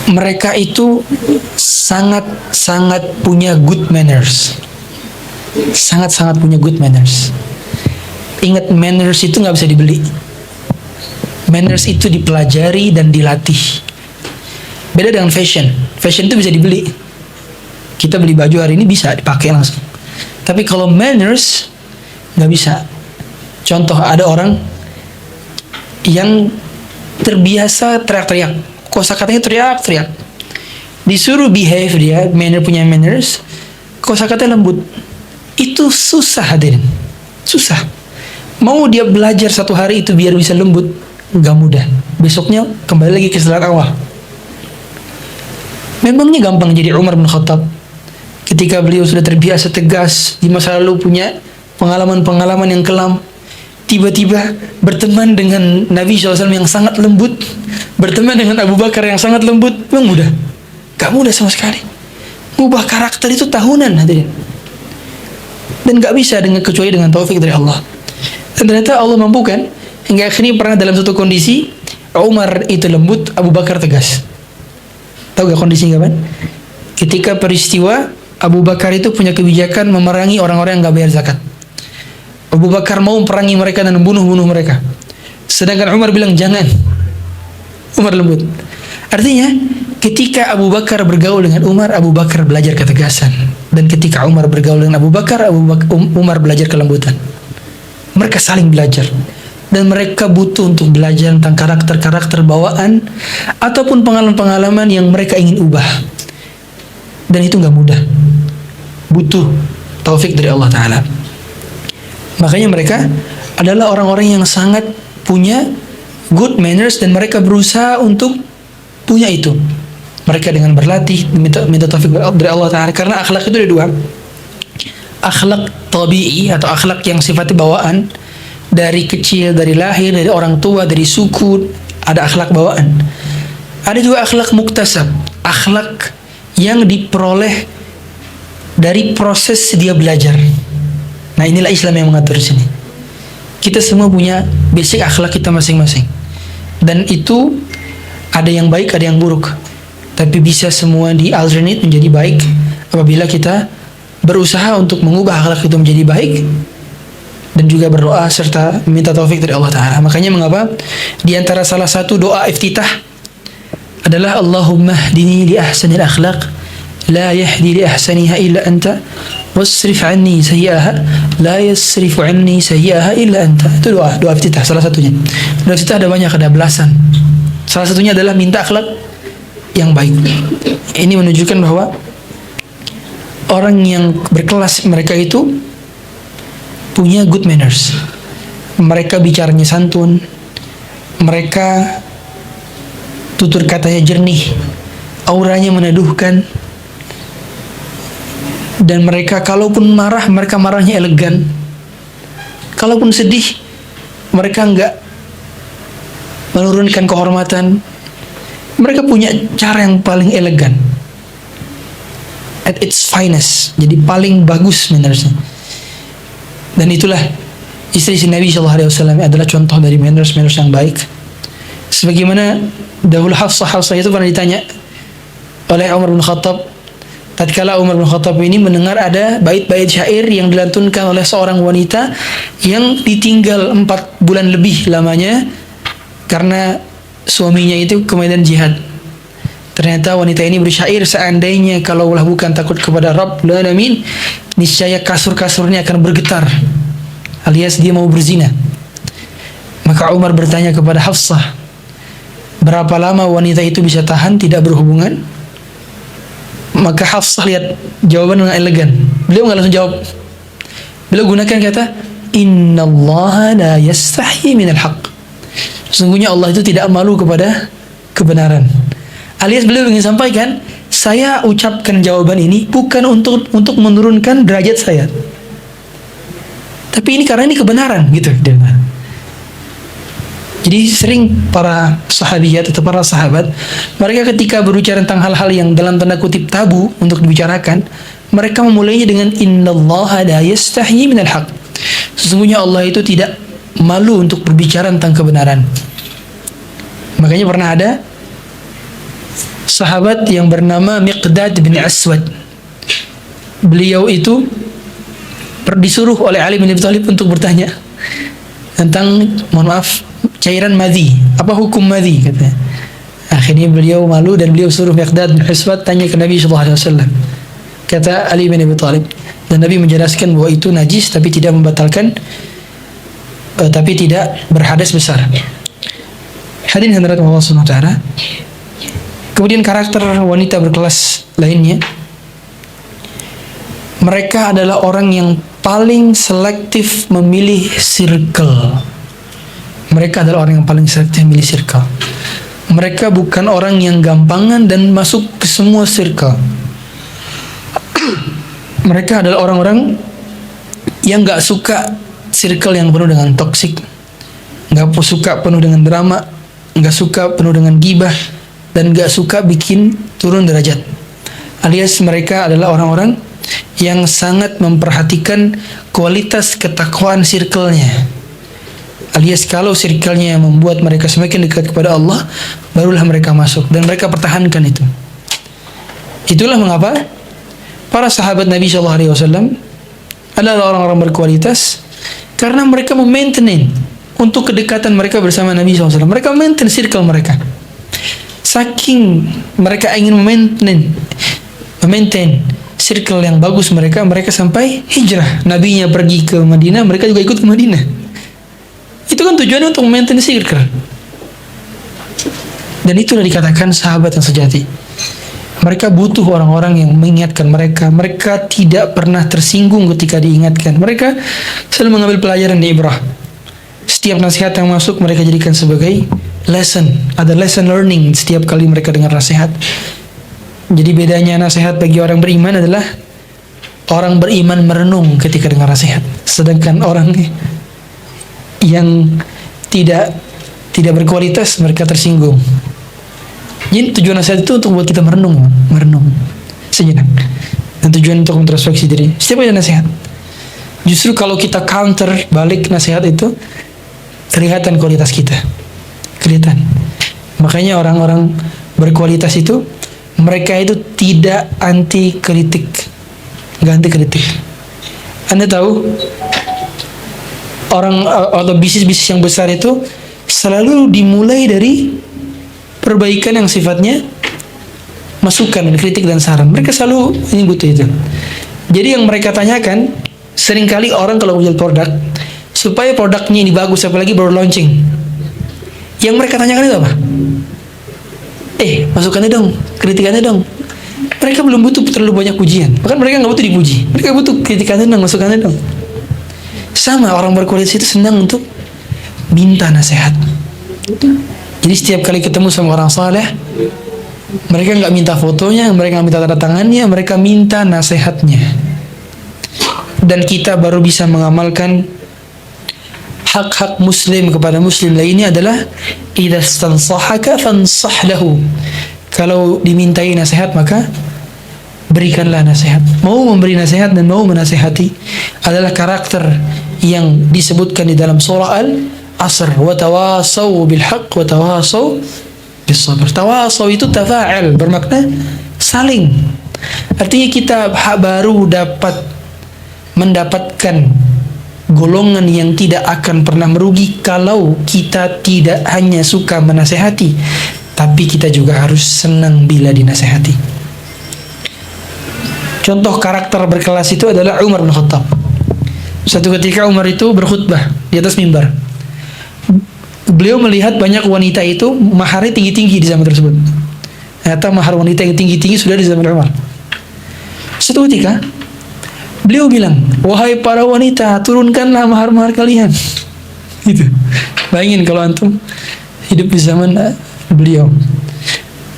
mereka itu sangat-sangat punya good manners. Sangat-sangat punya good manners. Ingat, manners itu nggak bisa dibeli. Manners itu dipelajari dan dilatih. Beda dengan fashion. Fashion itu bisa dibeli. Kita beli baju hari ini bisa dipakai langsung. Tapi kalau manners nggak bisa. Contoh, ada orang yang terbiasa teriak-teriak. Kosakatanya teriak-teriak. Disuruh behave dia, punya manners, kosakatanya lembut. Itu susah hadirin. Susah. Mau dia belajar satu hari itu biar bisa lembut, nggak mudah. Besoknya kembali lagi ke selat awal. Memangnya gampang jadi Umar bin Khattab ketika beliau sudah terbiasa tegas, di masa lalu punya pengalaman-pengalaman yang kelam, tiba-tiba berteman dengan Nabi SAW yang sangat lembut, berteman dengan Abu Bakar yang sangat lembut, memang mudah? Gak mudah sama sekali. Ngubah karakter itu tahunan hadirin. Dan gak bisa kecuali dengan taufik dari Allah. Dan ternyata Allah mampukan hingga akhirnya pernah dalam suatu kondisi Umar itu lembut, Abu Bakar tegas. Tahu gak kondisinya kapan? Ketika peristiwa Abu Bakar itu punya kebijakan memerangi orang-orang yang gak bayar zakat. Abu Bakar mau perangi mereka dan membunuh mereka. Sedangkan Umar bilang jangan. Umar lembut. Artinya ketika Abu Bakar bergaul dengan Umar, Abu Bakar belajar ketegasan. Dan ketika Umar bergaul dengan Abu Bakar, Umar belajar kelembutan. Mereka saling belajar. Dan mereka butuh untuk belajar tentang karakter-karakter bawaan ataupun pengalaman-pengalaman yang mereka ingin ubah. Dan itu gak mudah. Butuh taufik dari Allah Ta'ala. Makanya mereka adalah orang-orang yang sangat punya good manners dan mereka berusaha untuk punya itu. Mereka dengan berlatih, minta taufik dari Allah Ta'ala. Karena akhlak itu ada dua. Akhlak tabi'i atau akhlak yang sifatnya bawaan. Dari kecil, dari lahir, dari orang tua, dari suku, ada akhlak bawaan. Ada juga akhlak muktasab. Akhlak yang diperoleh dari proses dia belajar. Nah, inilah Islam yang mengatur di sini. Kita semua punya basic akhlak kita masing-masing. Dan itu ada yang baik, ada yang buruk. Tapi bisa semua di-alternate menjadi baik apabila kita berusaha untuk mengubah akhlak itu menjadi baik dan juga berdoa serta meminta taufik dari Allah Ta'ala. Makanya mengapa di antara salah satu doa iftitah adalah Allahumma hdini li ahsanil akhlaq la yahdi li ahsaniha illa anta wasrif anni sayyi'aha la yasrifu anni sayyi'aha illa anta. Itu doa iftitah salah satunya. Doa iftitah ada banyak, ada belasan. Salah satunya adalah minta akhlak yang baik. Ini menunjukkan bahwa orang yang berkelas mereka itu punya good manners. Mereka bicaranya santun, mereka tutur katanya jernih, auranya meneduhkan, dan mereka kalaupun marah, mereka marahnya elegan. Kalaupun sedih, mereka enggak menurunkan kehormatan. Mereka punya cara yang paling elegan, at its finest. Jadi paling bagus mannersnya. Dan itulah istri Nabi SAW adalah contoh dari manners yang baik. Sebagaimana dahulu Hafsah itu pernah ditanya oleh Umar bin Khattab. Tatkala Umar bin Khattab ini mendengar ada bait-bait syair yang dilantunkan oleh seorang wanita yang ditinggal 4 bulan lebih lamanya karena suaminya itu ke medan jihad. Ternyata wanita ini bersyair, seandainya kalaulah bukan takut kepada Rabbul Alamin, niscaya kasur-kasurnya akan bergetar, alias dia mau berzina. Maka Umar bertanya kepada Hafsah, berapa lama wanita itu bisa tahan tidak berhubungan? Maka Hafsah lihat jawaban dengan elegan. Beliau nggak langsung jawab. Beliau gunakan kata innallaha la yastahyi minal haqq. Sesungguhnya Allah itu tidak malu kepada kebenaran. Alias beliau ingin sampaikan, saya ucapkan jawaban ini bukan untuk menurunkan derajat saya, tapi ini karena ini kebenaran gitu. Jadi sering para sahabiyat atau para sahabat, mereka ketika berbicara tentang hal-hal yang dalam tanda kutip tabu untuk dibicarakan, mereka memulainya dengan innallaha la yastahyi minal haqq. Sesungguhnya Allah itu tidak malu untuk berbicara tentang kebenaran. Makanya pernah ada sahabat yang bernama Miqdad bin Aswad. Beliau itu disuruh oleh Ali bin Abi Thalib untuk bertanya tentang, mohon maaf, cairan madhi. Apa hukum madhi, katanya. Akhirnya beliau malu dan beliau suruh Miqdad bin Aswad tanya ke Nabi SAW. Kata Ali bin Abi Thalib, dan Nabi menjelaskan bahwa itu najis tapi tidak membatalkan, tapi tidak berhadas besar. Hadirin hadirat Allah Subhanahu wa taala. Kemudian karakter wanita berkelas lainnya, mereka adalah orang yang paling selektif memilih circle. Mereka adalah orang yang paling selektif memilih circle. Mereka bukan orang yang gampangan dan masuk ke semua circle. Mereka adalah orang-orang yang gak suka circle yang penuh dengan toksik, gak suka penuh dengan drama, gak suka penuh dengan gibah, dan gak suka bikin turun derajat. Alias mereka adalah orang-orang yang sangat memperhatikan kualitas ketakwaan circle-nya. Alias kalau circle-nya membuat mereka semakin dekat kepada Allah, barulah mereka masuk, dan mereka pertahankan itu. Itulah mengapa para sahabat Nabi SAW adalah orang-orang berkualitas, karena mereka memaintain untuk kedekatan mereka bersama Nabi SAW. Mereka maintain circle mereka. Saking mereka ingin memaintain circle yang bagus mereka sampai hijrah. Nabinya pergi ke Madinah, mereka juga ikut ke Madinah. Itu kan tujuannya untuk memaintain circle. Dan itulah dikatakan sahabat yang sejati. Mereka butuh orang-orang yang mengingatkan mereka. Mereka tidak pernah tersinggung ketika diingatkan. Mereka selalu mengambil pelajaran di ibrah. Setiap nasihat yang masuk mereka jadikan sebagai lesson. Ada lesson learning setiap kali mereka dengar nasihat. Jadi bedanya nasihat bagi orang beriman adalah orang beriman merenung ketika dengar nasihat, sedangkan orang yang tidak berkualitas mereka tersinggung. Jadi tujuan nasihat itu untuk buat kita merenung sejenak, dan tujuan untuk introspeksi diri. Setiap ada nasihat, justru kalau kita counter balik nasihat itu, kelihatan kualitas kita, kelihatan. Makanya orang-orang berkualitas itu, mereka itu tidak anti kritik, nggak anti kritik. Anda tahu orang atau bisnis-bisnis yang besar itu selalu dimulai dari perbaikan yang sifatnya masukan, kritik dan saran. Mereka selalu ini butuh itu. Jadi yang mereka tanyakan, seringkali orang kalau jual produk, supaya produknya ini bagus, apalagi baru launching, yang mereka tanyakan itu apa? Masukannya dong, kritikannya dong. Mereka belum butuh terlalu banyak pujian. Bahkan mereka nggak butuh dipuji. Mereka butuh kritikannya dong, masukannya dong. Sama orang berkualitas itu senang untuk minta nasihat. Jadi setiap kali ketemu sama orang saleh, mereka nggak minta fotonya, mereka nggak minta tanda tangannya, mereka minta nasihatnya. Dan kita baru bisa mengamalkan hak-hak muslim kepada muslim lainnya adalah idza stansahaka fansah lahu. Kalau dimintai nasihat maka berikanlah nasihat. Mau memberi nasihat dan mau menasihati adalah karakter yang disebutkan di dalam surah Al-Asr, wa tawasau bil haqq wa tawasau bis sabr. Tawasau itu tafa'al, bermakna saling. Artinya kita baru mendapatkan golongan yang tidak akan pernah merugi kalau kita tidak hanya suka menasehati, tapi kita juga harus senang bila dinasehati. Contoh karakter berkelas itu adalah Umar bin Khattab. Suatu ketika Umar itu berkhutbah di atas mimbar. Beliau melihat banyak wanita itu maharnya tinggi-tinggi di zaman tersebut. Ternyata mahar wanita yang tinggi-tinggi sudah di zaman Umar. Suatu ketika Beliau bilang, wahai para wanita, turunkanlah mahar-mahar kalian. Gitu. Bayangin kalau antum hidup di zaman beliau.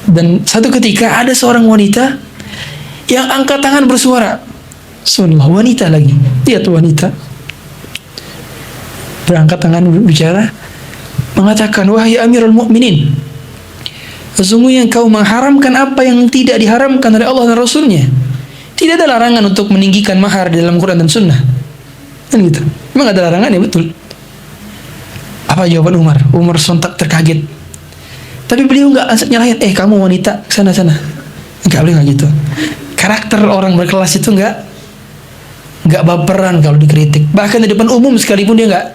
Dan satu ketika ada seorang wanita yang angkat tangan bersuara. Subhanallah, wanita lagi. Lihat wanita berangkat tangan bicara, mengatakan, wahai Amirul Mukminin, sesungguhnya engkau mengharamkan apa yang tidak diharamkan oleh Allah dan Rasulnya. Tidak ada larangan untuk meninggikan mahar di dalam Quran dan Sunnah. Kan gitu. Memang ada larangan ya, betul. Apa jawaban Umar? Umar sontak terkaget. Tapi beliau nggak nyalahin, kamu wanita, sana. Nggak boleh nggak gitu. Karakter orang berkelas itu nggak baperan kalau dikritik. Bahkan di depan umum sekalipun dia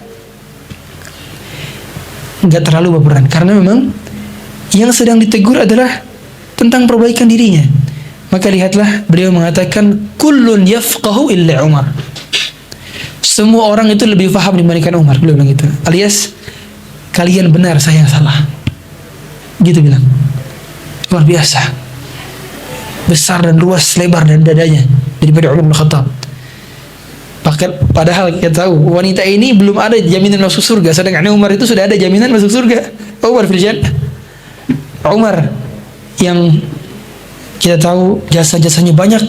nggak terlalu baperan, karena memang yang sedang ditegur adalah tentang perbaikan dirinya. Maka lihatlah, beliau mengatakan, kullun yafqahu illa Umar. Semua orang itu lebih paham dibandingkan Umar. Beliau bilang gitu. Alias, kalian benar, saya yang salah. Gitu bilang. Luar biasa. Besar dan luas, lebar dan dadanya daripada Umar bin Khattab. Padahal kita tahu wanita ini belum ada jaminan masuk surga, sedangkan Umar itu sudah ada jaminan masuk surga. Umar fil jannah. Umar yang kita tahu jasa-jasanya banyak,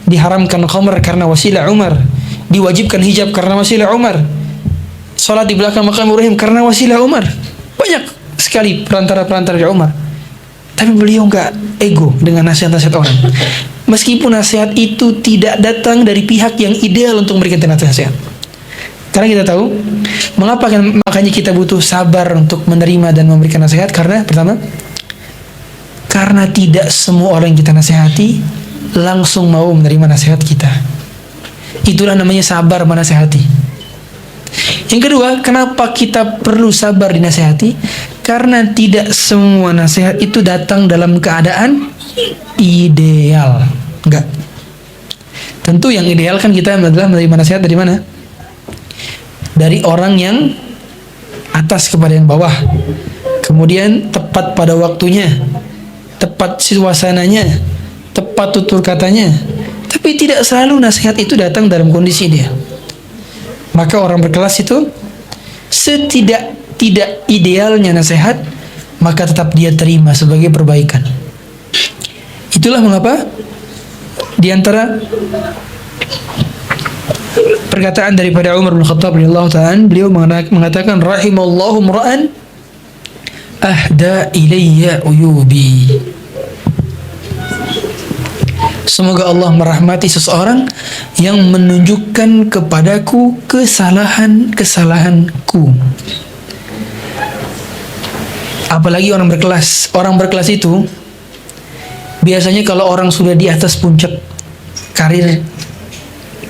diharamkan khamr karena wasilah Umar, diwajibkan hijab karena wasilah Umar, salat di belakang makam Ibrahim karena wasilah Umar. Banyak sekali perantara-perantara dari Umar. Tapi beliau nggak ego dengan nasihat-nasihat orang. Meskipun nasihat itu tidak datang dari pihak yang ideal untuk memberikan nasihat. Karena kita tahu, makanya kita butuh sabar untuk menerima dan memberikan nasihat. Karena pertama, karena tidak semua orang yang kita nasihati langsung mau menerima nasihat kita. Itulah namanya sabar menasihati. Yang kedua, kenapa kita perlu sabar dinasihati? Karena tidak semua nasihat itu datang dalam keadaan ideal. Enggak. Tentu yang ideal kan kita adalah menerima nasihat dari mana? Dari orang yang atas kepada yang bawah. Kemudian tepat pada waktunya, tepat suasananya, tepat tutur katanya. Tapi tidak selalu nasihat itu datang dalam kondisi ideal. Maka orang berkelas itu tidak idealnya nasihat, maka tetap dia terima sebagai perbaikan. Itulah mengapa di antara perkataan daripada Umar bin Khattab radhiyallahu ta'ala, beliau mengatakan, rahimallahu mra'an ahda ilayya uyubi. Semoga Allah merahmati seseorang yang menunjukkan kepadaku kesalahan-kesalahanku. Apalagi orang berkelas. Orang berkelas itu biasanya kalau orang sudah di atas puncak karir,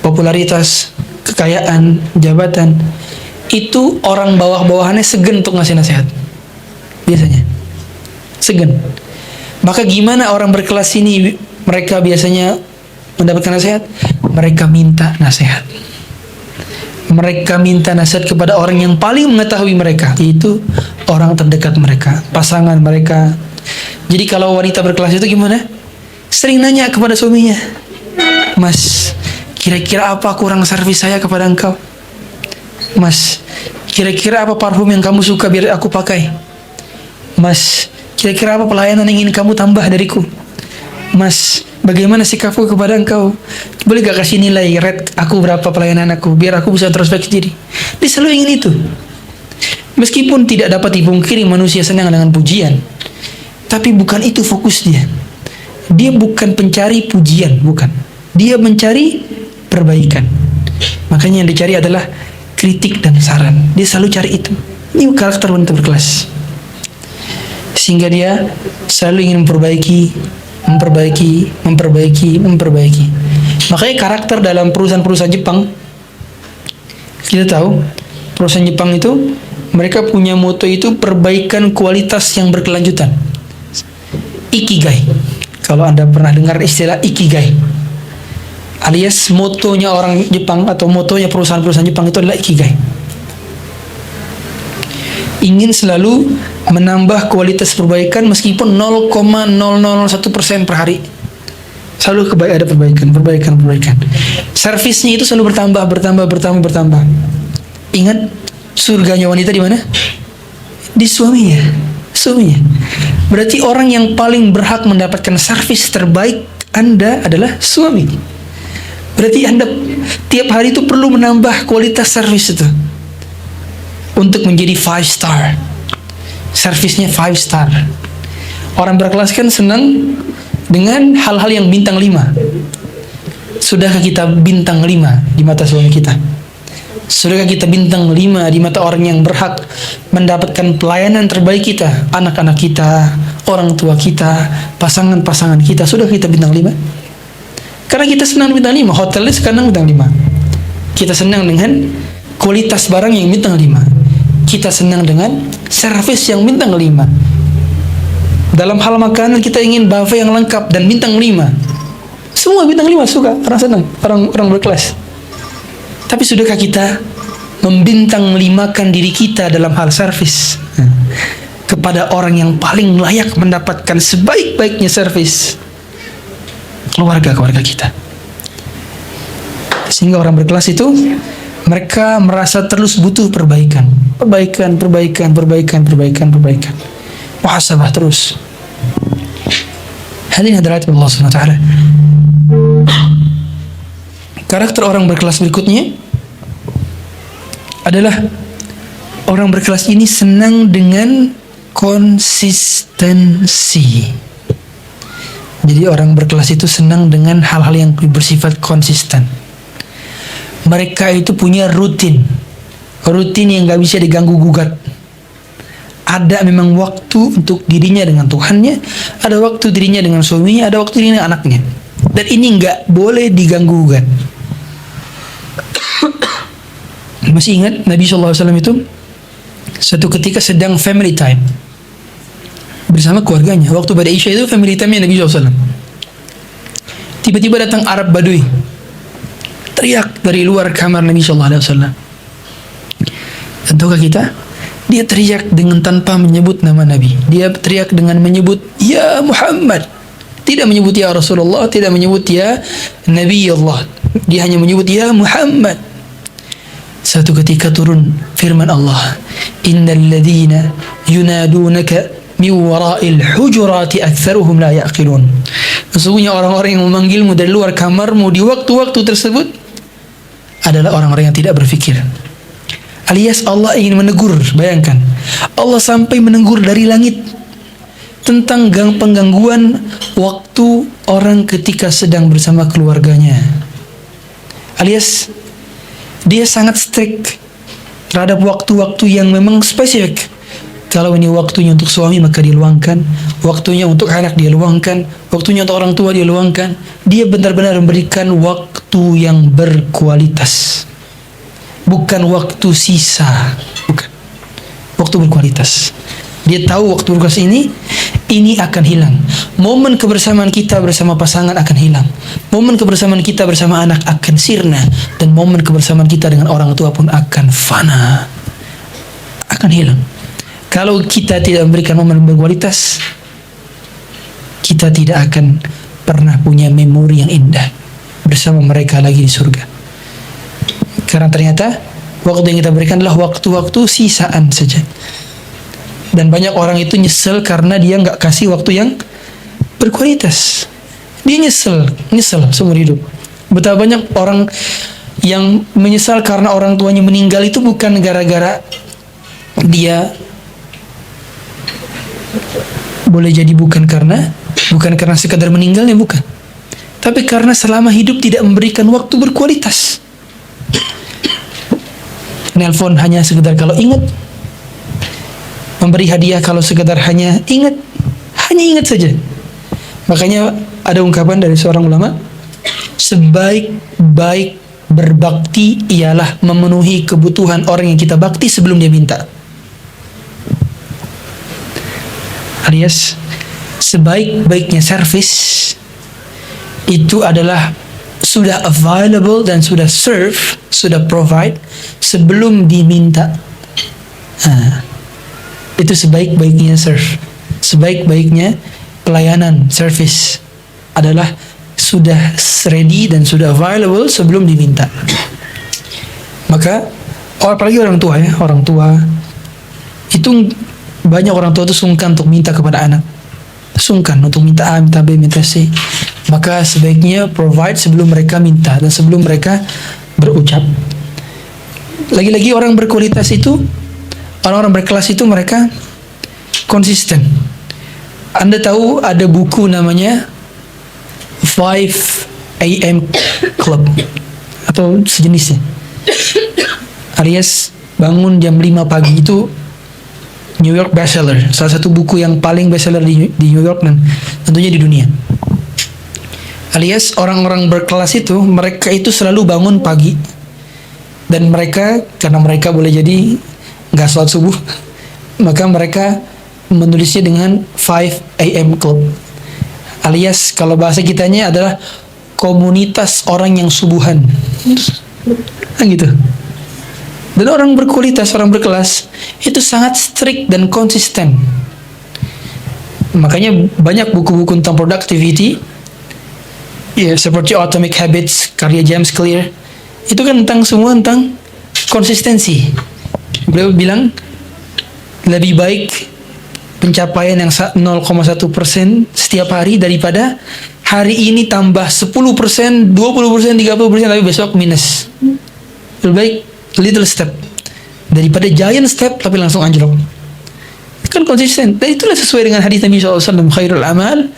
popularitas, kekayaan, jabatan, itu orang bawah-bawahannya segan untuk ngasih nasihat. Biasanya segan. Maka gimana orang berkelas ini mereka biasanya mendapatkan nasihat? Mereka minta nasihat. Mereka minta nasihat kepada orang yang paling mengetahui mereka, yaitu orang terdekat mereka, pasangan mereka. Jadi kalau wanita berkelas itu gimana? Sering nanya kepada suaminya, Mas, kira-kira apa kurang servis saya kepada engkau? Mas, kira-kira apa parfum yang kamu suka biar aku pakai? Mas, kira-kira apa pelayanan yang ingin kamu tambah dariku? Mas, bagaimana sikapku kepada engkau? Boleh gak kasih nilai rate aku berapa pelayanan aku, biar aku bisa introspeksi diri. Dia selalu ingin itu. Meskipun tidak dapat dipungkiri manusia senang dengan pujian, tapi bukan itu fokus dia. Dia bukan pencari pujian, bukan. Dia mencari perbaikan. Makanya yang dicari adalah kritik dan saran. Dia selalu cari itu. Ini karakter wanita berkelas. Sehingga dia selalu ingin memperbaiki. Makanya karakter dalam perusahaan-perusahaan Jepang, kita tahu perusahaan Jepang itu mereka punya moto itu perbaikan kualitas yang berkelanjutan. Ikigai. Kalau Anda pernah dengar istilah ikigai, alias motonya orang Jepang atau motonya perusahaan-perusahaan Jepang itu adalah ikigai. Ingin selalu menambah kualitas perbaikan meskipun 0,001% per hari. Selalu ada perbaikan. Servisnya itu selalu bertambah. Ingat, surganya wanita di mana? Di suaminya. Berarti orang yang paling berhak mendapatkan servis terbaik Anda adalah suami. Berarti Anda tiap hari itu perlu menambah kualitas servis itu untuk menjadi 5 star. Servisnya 5 star. Orang berkelas kan senang dengan hal-hal yang bintang 5. Sudahkah kita bintang 5 di mata suami kita? Sudahkah kita bintang 5 di mata orang yang berhak mendapatkan pelayanan terbaik kita? Anak-anak kita, orang tua kita, pasangan-pasangan kita. Sudah kita bintang 5? Karena kita senang bintang 5. Hotelnya sekarang bintang 5. Kita senang dengan kualitas barang yang bintang 5. Kita senang dengan servis yang bintang 5. Dalam hal makanan kita ingin buffet yang lengkap dan bintang 5. Semua bintang 5 suka, orang senang, orang berkelas. Tapi sudahkah kita membintang 5-kan diri kita dalam hal servis kepada orang yang paling layak mendapatkan sebaik-baiknya servis? Keluarga kita. Sehingga orang berkelas itu mereka merasa terus butuh perbaikan. Muhasabah terus. Hadirin hadirat Allah Subhanahu wa taala. Karakter orang berkelas berikutnya adalah orang berkelas ini senang dengan konsistensi. Jadi orang berkelas itu senang dengan hal-hal yang bersifat konsisten. Mereka itu punya rutin yang gak bisa diganggu gugat. Ada memang waktu untuk dirinya dengan Tuhannya, ada waktu dirinya dengan suaminya, ada waktu dirinya dengan anaknya. Dan ini gak boleh diganggu gugat. Masih ingat Nabi SAW itu suatu ketika sedang family time bersama keluarganya. Waktu pada Isya itu family time-nya Nabi SAW. Tiba-tiba datang Arab Badui, teriak dari luar kamar Nabi SAW. Dan tahukah kita, dia teriak dengan tanpa menyebut nama Nabi. Dia teriak dengan menyebut Ya Muhammad. Tidak menyebut Ya Rasulullah, tidak menyebut Ya Nabi Allah. Dia hanya menyebut Ya Muhammad. Satu ketika turun firman Allah, Innal ladhina yunadunaka min wara'il hujurati aktsaruhum la ya'qilun. Sesungguhnya orang-orang yang memanggilmu dari luar kamarmu di waktu-waktu tersebut adalah orang-orang yang tidak berfikir. Alias Allah ingin menegur. Bayangkan, Allah sampai menegur dari langit tentang penggangguan waktu orang ketika sedang bersama keluarganya. Alias dia sangat strict terhadap waktu-waktu yang memang spesifik. Kalau ini waktunya untuk suami maka diluangkan, waktunya untuk anak dia luangkan, waktunya untuk orang tua dia luangkan. Dia benar-benar memberikan waktu yang berkualitas, bukan waktu sisa, bukan. Waktu berkualitas. Dia tahu waktu berkualitas ini akan hilang. Momen kebersamaan kita bersama pasangan akan hilang. Momen kebersamaan kita bersama anak akan sirna. Dan momen kebersamaan kita dengan orang tua pun akan fana, akan hilang. Kalau kita tidak memberikan momen berkualitas, kita tidak akan pernah punya memori yang indah bersama mereka lagi di surga. Karena ternyata waktu yang kita berikan adalah waktu-waktu sisaan saja. Dan banyak orang itu nyesel karena dia nggak kasih waktu yang berkualitas. Dia nyesel seumur hidup. Betapa banyak orang yang menyesal karena orang tuanya meninggal itu bukan gara-gara dia, boleh jadi bukan karena sekadar meninggalnya, bukan. Tapi karena selama hidup tidak memberikan waktu berkualitas. Nelpon hanya sekedar kalau ingat, memberi hadiah kalau sekedar hanya ingat saja. Makanya ada ungkapan dari seorang ulama, sebaik-baik berbakti ialah memenuhi kebutuhan orang yang kita bakti sebelum dia minta. Alias sebaik-baiknya servis itu adalah sudah available dan sudah serve, sudah provide sebelum diminta. Itu sebaik-baiknya serve. Sebaik-baiknya pelayanan service adalah sudah ready dan sudah available sebelum diminta. Maka apalagi orang tua ya, orang tua itu banyak orang tua itu sungkan untuk minta kepada anak, sungkan untuk minta A, minta B, minta C. Maka sebaiknya provide sebelum mereka minta dan sebelum mereka berucap. Lagi-lagi orang berkualitas itu, orang-orang berkelas itu mereka konsisten. Anda tahu ada buku namanya 5 AM Club atau sejenisnya, alias bangun jam 5 pagi. Itu New York bestseller, salah satu buku yang paling bestseller di New York dan tentunya di dunia. Alias orang-orang berkelas itu, mereka itu selalu bangun pagi, dan mereka, karena mereka boleh jadi nggak sholat subuh, maka mereka menulisnya dengan 5 AM Club, alias kalau bahasa kitanya adalah komunitas orang yang subuhan, nah gitu. Dan orang berkualitas, orang berkelas itu sangat strict dan konsisten. Makanya banyak buku-buku tentang productivity, ya, seperti Atomic Habits karya James Clear, itu kan semua tentang konsistensi. Beliau bilang lebih baik pencapaian yang 0,1% setiap hari daripada hari ini tambah 10%, 20%, 30% tapi besok minus. Lebih baik little step daripada giant step tapi langsung anjlok. Kan konsisten. Dan itulah sesuai dengan hadis Nabi SAW, khairul amal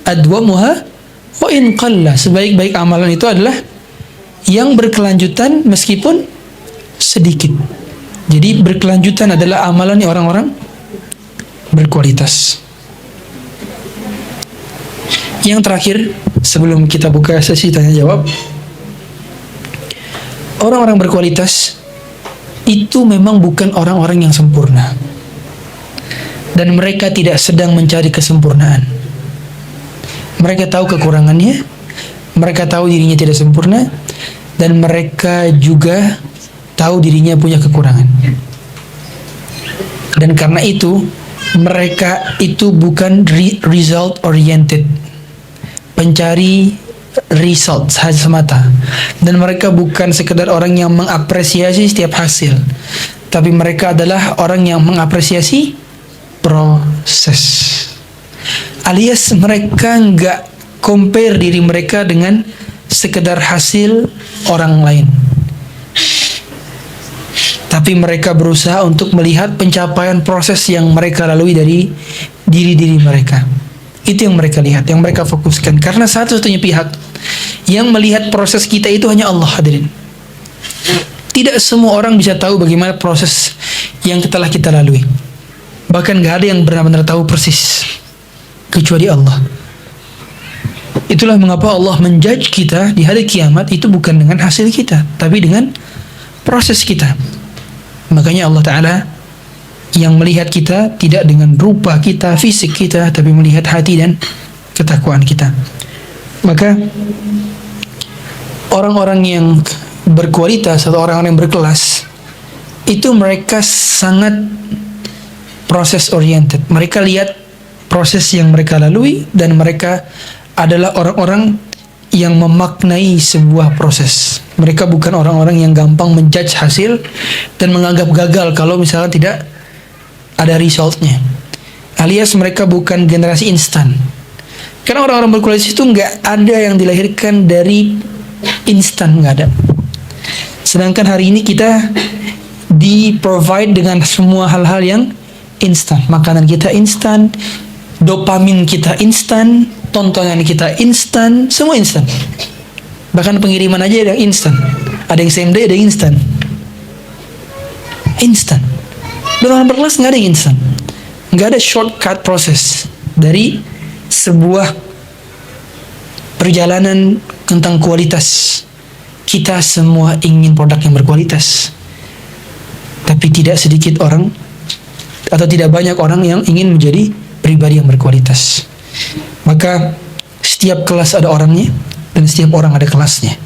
adwamuha wa in qalla. Sebaik-baik amalan itu adalah yang berkelanjutan meskipun sedikit. Jadi berkelanjutan adalah amalan orang-orang berkualitas. Yang terakhir sebelum kita buka sesi tanya jawab, orang-orang berkualitas itu memang bukan orang-orang yang sempurna, dan mereka tidak sedang mencari kesempurnaan. Mereka tahu kekurangannya, mereka tahu dirinya tidak sempurna, dan mereka juga tahu dirinya punya kekurangan. Dan karena itu mereka itu bukan result oriented, pencari result saja semata, dan mereka bukan sekedar orang yang mengapresiasi setiap hasil, tapi mereka adalah orang yang mengapresiasi proses, alias mereka nggak compare diri mereka dengan sekedar hasil orang lain, tapi mereka berusaha untuk melihat pencapaian proses yang mereka lalui dari diri-diri mereka. Itu yang mereka lihat, yang mereka fokuskan. Karena satu-satunya pihak yang melihat proses kita itu hanya Allah, hadirin. Tidak semua orang bisa tahu bagaimana proses yang telah kita lalui. Bahkan gak ada yang benar-benar tahu persis kecuali Allah. Itulah mengapa Allah menjudge kita di hari kiamat itu bukan dengan hasil kita, tapi dengan proses kita. Makanya Allah Ta'ala yang melihat kita tidak dengan rupa kita, fisik kita, tapi melihat hati dan ketakwaan kita. Maka orang-orang yang berkualitas atau orang-orang yang berkelas itu mereka sangat proses oriented. Mereka lihat proses yang mereka lalui, dan mereka adalah orang-orang yang memaknai sebuah proses. Mereka bukan orang-orang yang gampang menjudge hasil dan menganggap gagal kalau misalnya tidak ada resultnya. Alias mereka bukan generasi instan. Karena orang-orang berkualitas itu nggak ada yang dilahirkan dari instan, nggak ada. Sedangkan hari ini kita di-provide dengan semua hal-hal yang instan. Makanan kita instan, dopamin kita instan, tontonan kita instan, semua instan. Bahkan pengiriman aja ada yang instan. Ada yang same day, ada yang instan. Instan. Dan orang berkelas nggak ada yang instan. Nggak ada shortcut proses dari sebuah perjalanan tentang kualitas. Kita semua ingin produk yang berkualitas, tapi tidak sedikit orang atau tidak banyak orang yang ingin menjadi pribadi yang berkualitas. Maka setiap kelas ada orangnya, dan setiap orang ada kelasnya.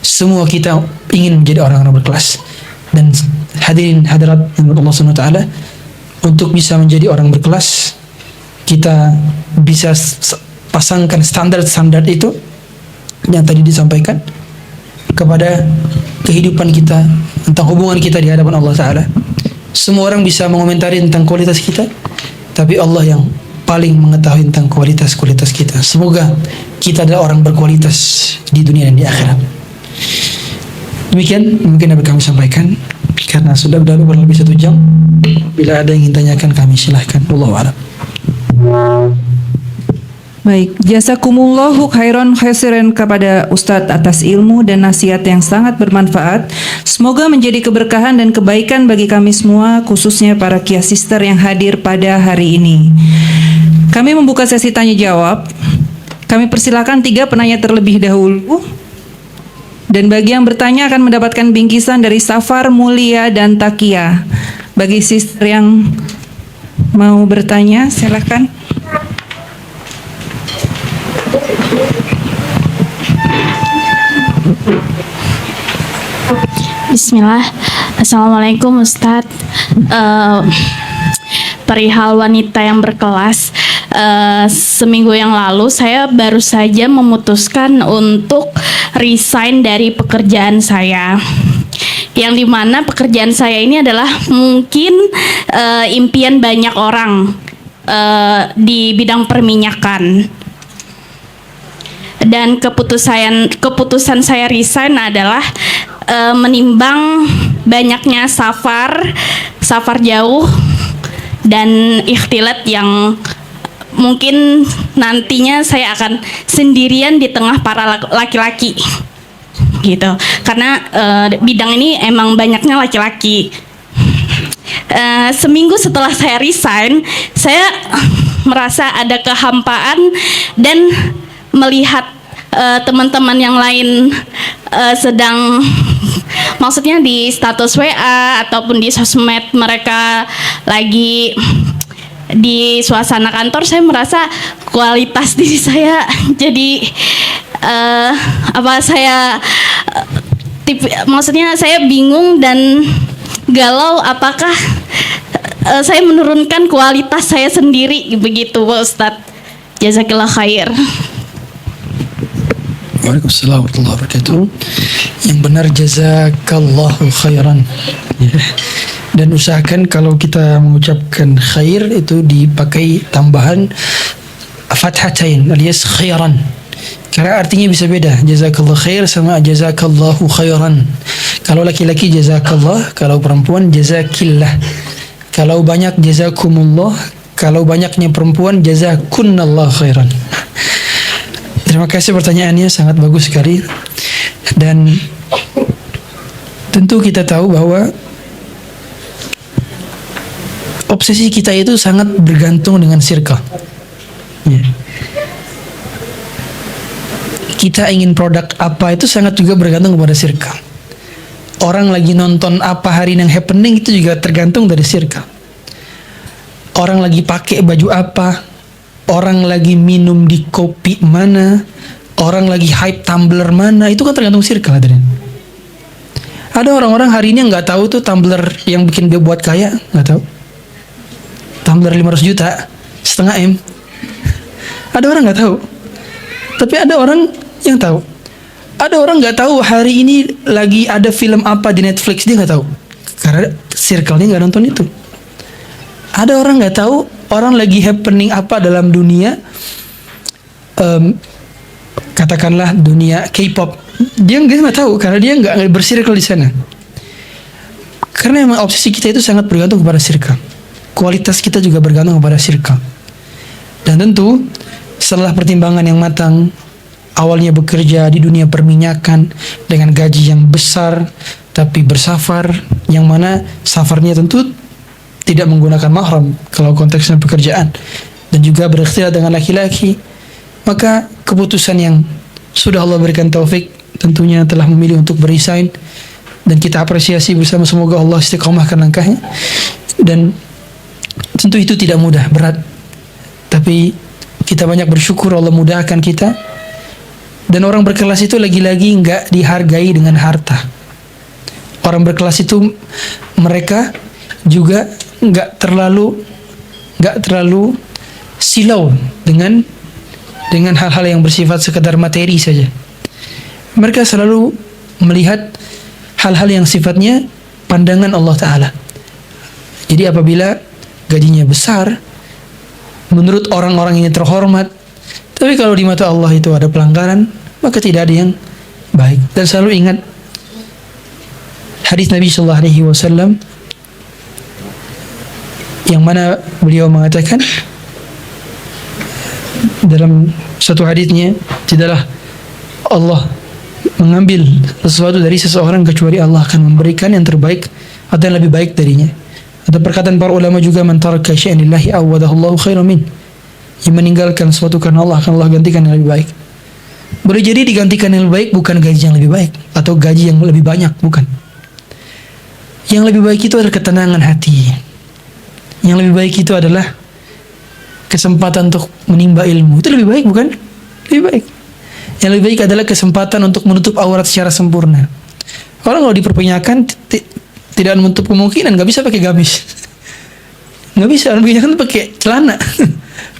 Semua kita ingin menjadi orang-orang berkelas. Dan hadirin hadirat Allah SWT, untuk bisa menjadi orang berkelas, kita bisa pasangkan standar-standar itu yang tadi disampaikan, kepada kehidupan kita, tentang hubungan kita di hadapan Allah Ta'ala. Semua orang bisa mengomentari tentang kualitas kita, tapi Allah yang paling mengetahui tentang kualitas-kualitas kita. Semoga kita adalah orang berkualitas di dunia dan di akhirat. Demikian mungkin dapat kami sampaikan, karena sudah berlalu lebih 1 jam. Bila ada yang ingin tanyakan, kami silahkan. Wallahu a'lam. Baik, jazakumullahu khairan khairan kepada Ustadz atas ilmu dan nasihat yang sangat bermanfaat. Semoga menjadi keberkahan dan kebaikan bagi kami semua, khususnya para Kia Sister yang hadir pada hari ini. Kami membuka sesi tanya jawab. Kami persilakan 3 penanya terlebih dahulu. Dan bagi yang bertanya akan mendapatkan bingkisan dari Safar, Mulia, dan Takia. Bagi sister yang mau bertanya, silakan. Bismillah. Assalamualaikum Ustadz. Perihal wanita yang berkelas, seminggu yang lalu saya baru saja memutuskan untuk resign dari pekerjaan saya, yang dimana pekerjaan saya ini adalah mungkin impian banyak orang di bidang perminyakan. Dan keputusan saya resign adalah menimbang banyaknya safar jauh dan ikhtilat yang mungkin nantinya saya akan sendirian di tengah para laki-laki gitu, karena bidang ini emang banyaknya laki-laki. Seminggu setelah saya resign, saya merasa ada kehampaan dan melihat teman-teman yang lain sedang, maksudnya di status WA ataupun di sosmed mereka lagi di suasana kantor, saya merasa kualitas diri saya jadi maksudnya saya bingung dan galau, apakah saya menurunkan kualitas saya sendiri begitu Pak Ustadz. Jazakillah khair. Waalaikumsalam warahmatullahi wabarakatuh. Yang benar jazakallahu khairan. Dan usahakan kalau kita mengucapkan khair itu dipakai tambahan fathatain alias khairan. Karena artinya bisa beda. Jazakallahu khair sama jazakallahu khairan. Kalau laki-laki jazakallah, kalau perempuan jazakillah. Kalau banyak jazakumullah, kalau banyaknya perempuan jazakunnallahu khairan. Terima kasih pertanyaannya, sangat bagus sekali. Dan tentu kita tahu bahwa obsesi kita itu sangat bergantung dengan circle. Ya. Kita ingin produk apa itu sangat juga bergantung kepada circle. Orang lagi nonton apa hari ini yang happening itu juga tergantung dari circle. Orang lagi pakai baju apa, orang lagi minum di kopi mana, orang lagi hype tumbler mana, itu kan tergantung circle. Ada orang-orang hari ini yang nggak tahu tuh tumbler yang bikin dia buat kaya, nggak tahu. Tumbler 500 juta, setengah M. Ada orang nggak tahu, tapi ada orang yang tahu. Ada orang nggak tahu hari ini lagi ada film apa di Netflix, dia nggak tahu karena circle-nya nggak nonton itu. Ada orang nggak tahu orang lagi happening apa dalam dunia, katakanlah dunia K-pop, dia nggak tahu karena dia nggak bersirkel di sana. Karena memang obsesi kita itu sangat bergantung kepada circle. Kualitas kita juga bergantung kepada circle. Dan tentu setelah pertimbangan yang matang, awalnya bekerja di dunia perminyakan dengan gaji yang besar, tapi bersafar, yang mana safarnya tentu tidak menggunakan mahram kalau konteksnya pekerjaan, dan juga berikhtilat dengan laki-laki, maka keputusan yang sudah Allah berikan taufik tentunya telah memilih untuk beresign, dan kita apresiasi bersama, semoga Allah istiqomahkan langkahnya. Dan tentu itu tidak mudah, berat, tapi kita banyak bersyukur Allah mudahkan kita. Dan orang berkelas itu lagi-lagi nggak dihargai dengan harta. Orang berkelas itu mereka juga nggak terlalu silau dengan hal-hal yang bersifat sekedar materi saja. Mereka selalu melihat hal-hal yang sifatnya pandangan Allah Ta'ala. Jadi apabila gajinya besar, menurut orang-orang ini terhormat, tapi kalau di mata Allah itu ada pelanggaran, maka tidak ada yang baik. Dan selalu ingat hadis Nabi Sallallahu Alaihi Wasallam yang mana beliau mengatakan dalam satu hadisnya, tidaklah Allah mengambil sesuatu dari seseorang kecuali Allah akan memberikan yang terbaik atau yang lebih baik darinya. Ada perkataan para ulama juga, man taraka syai'an lillahi awadahu Allahu khairan min. Yang meninggalkan sesuatu karena Allah akan Allah gantikan yang lebih baik. Boleh jadi digantikan yang lebih baik bukan gaji yang lebih baik atau gaji yang lebih banyak, bukan. Yang lebih baik itu adalah ketenangan hati. Yang lebih baik itu adalah kesempatan untuk menimba ilmu. Itu lebih baik, bukan? Lebih baik. Yang lebih baik adalah kesempatan untuk menutup aurat secara sempurna. Orang kalau diperbanyakan tidak menutup kemungkinan, nggak bisa pakai gamis, nggak bisa. Orang kebanyakan pakai celana,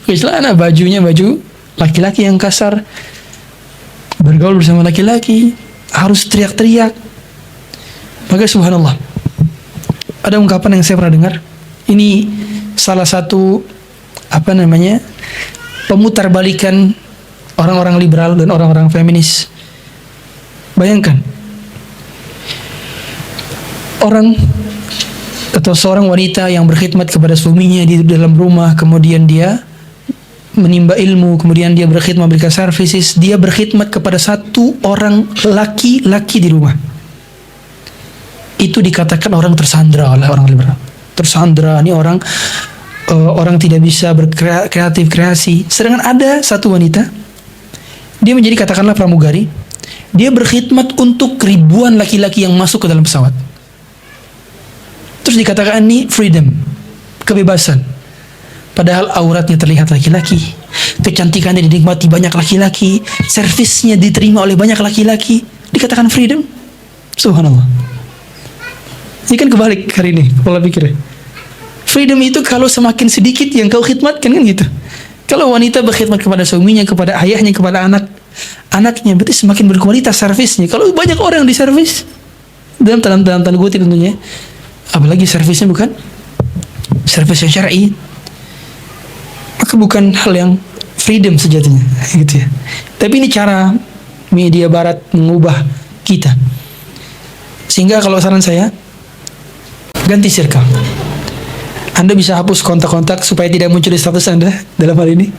pakai celana, bajunya baju laki-laki yang kasar, bergaul bersama laki-laki, harus teriak-teriak. Maka subhanallah, ada ungkapan yang saya pernah dengar. Ini salah satu pemutarbalikan orang-orang liberal dan orang-orang feminis. Bayangkan orang atau seorang wanita yang berkhidmat kepada suaminya di dalam rumah, kemudian dia menimba ilmu, kemudian dia berkhidmat memberikan services, dia berkhidmat kepada satu orang laki-laki di rumah. Itu dikatakan orang tersandra oleh orang liberal. Tersandra, ini orang tidak bisa berkreatif kreasi. Sedangkan ada satu wanita, dia menjadi katakanlah pramugari, dia berkhidmat untuk ribuan laki-laki yang masuk ke dalam pesawat. Terus dikatakan ini freedom, kebebasan. Padahal auratnya terlihat laki-laki, kecantikannya dinikmati banyak laki-laki, servisnya diterima oleh banyak laki-laki, dikatakan freedom. Subhanallah. Ini kan kebalik hari ini pola pikirnya. Freedom itu kalau semakin sedikit yang kau khidmatkan, kan gitu. Kalau wanita berkhidmat kepada suaminya, kepada ayahnya, kepada anaknya, berarti semakin berkualitas servisnya. Kalau banyak orang di servis, dalam tanda kutip tentunya, apalagi servisnya bukan servis yang syar'i, maka bukan hal yang freedom sejatinya, gitu ya. Tapi ini cara media barat mengubah kita. Sehingga kalau saran saya, ganti circle. Anda bisa hapus kontak-kontak supaya tidak muncul di status Anda dalam hal ini,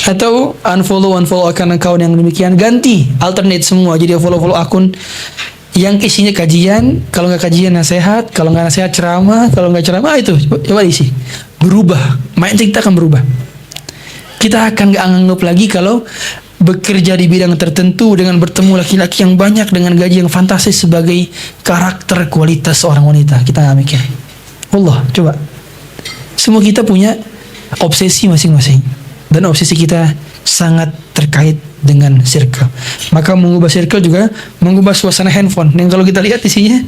atau unfollow akun-akun yang demikian. Ganti, alternate semua. Jadi follow akun yang isinya kajian, kalau nggak kajian nasihat, kalau nggak nasihat ceramah, kalau nggak ceramah itu coba isi. Berubah, mindset kita akan berubah. Kita akan nggak anggap lagi kalau bekerja di bidang tertentu dengan bertemu laki-laki yang banyak dengan gaji yang fantastis sebagai karakter kualitas seorang wanita. Kita nggak mikir. Allah, coba. Semua kita punya obsesi masing-masing, dan obsesi kita sangat terkait dengan circle. Maka mengubah circle juga mengubah suasana handphone. Yang kalau kita lihat isinya,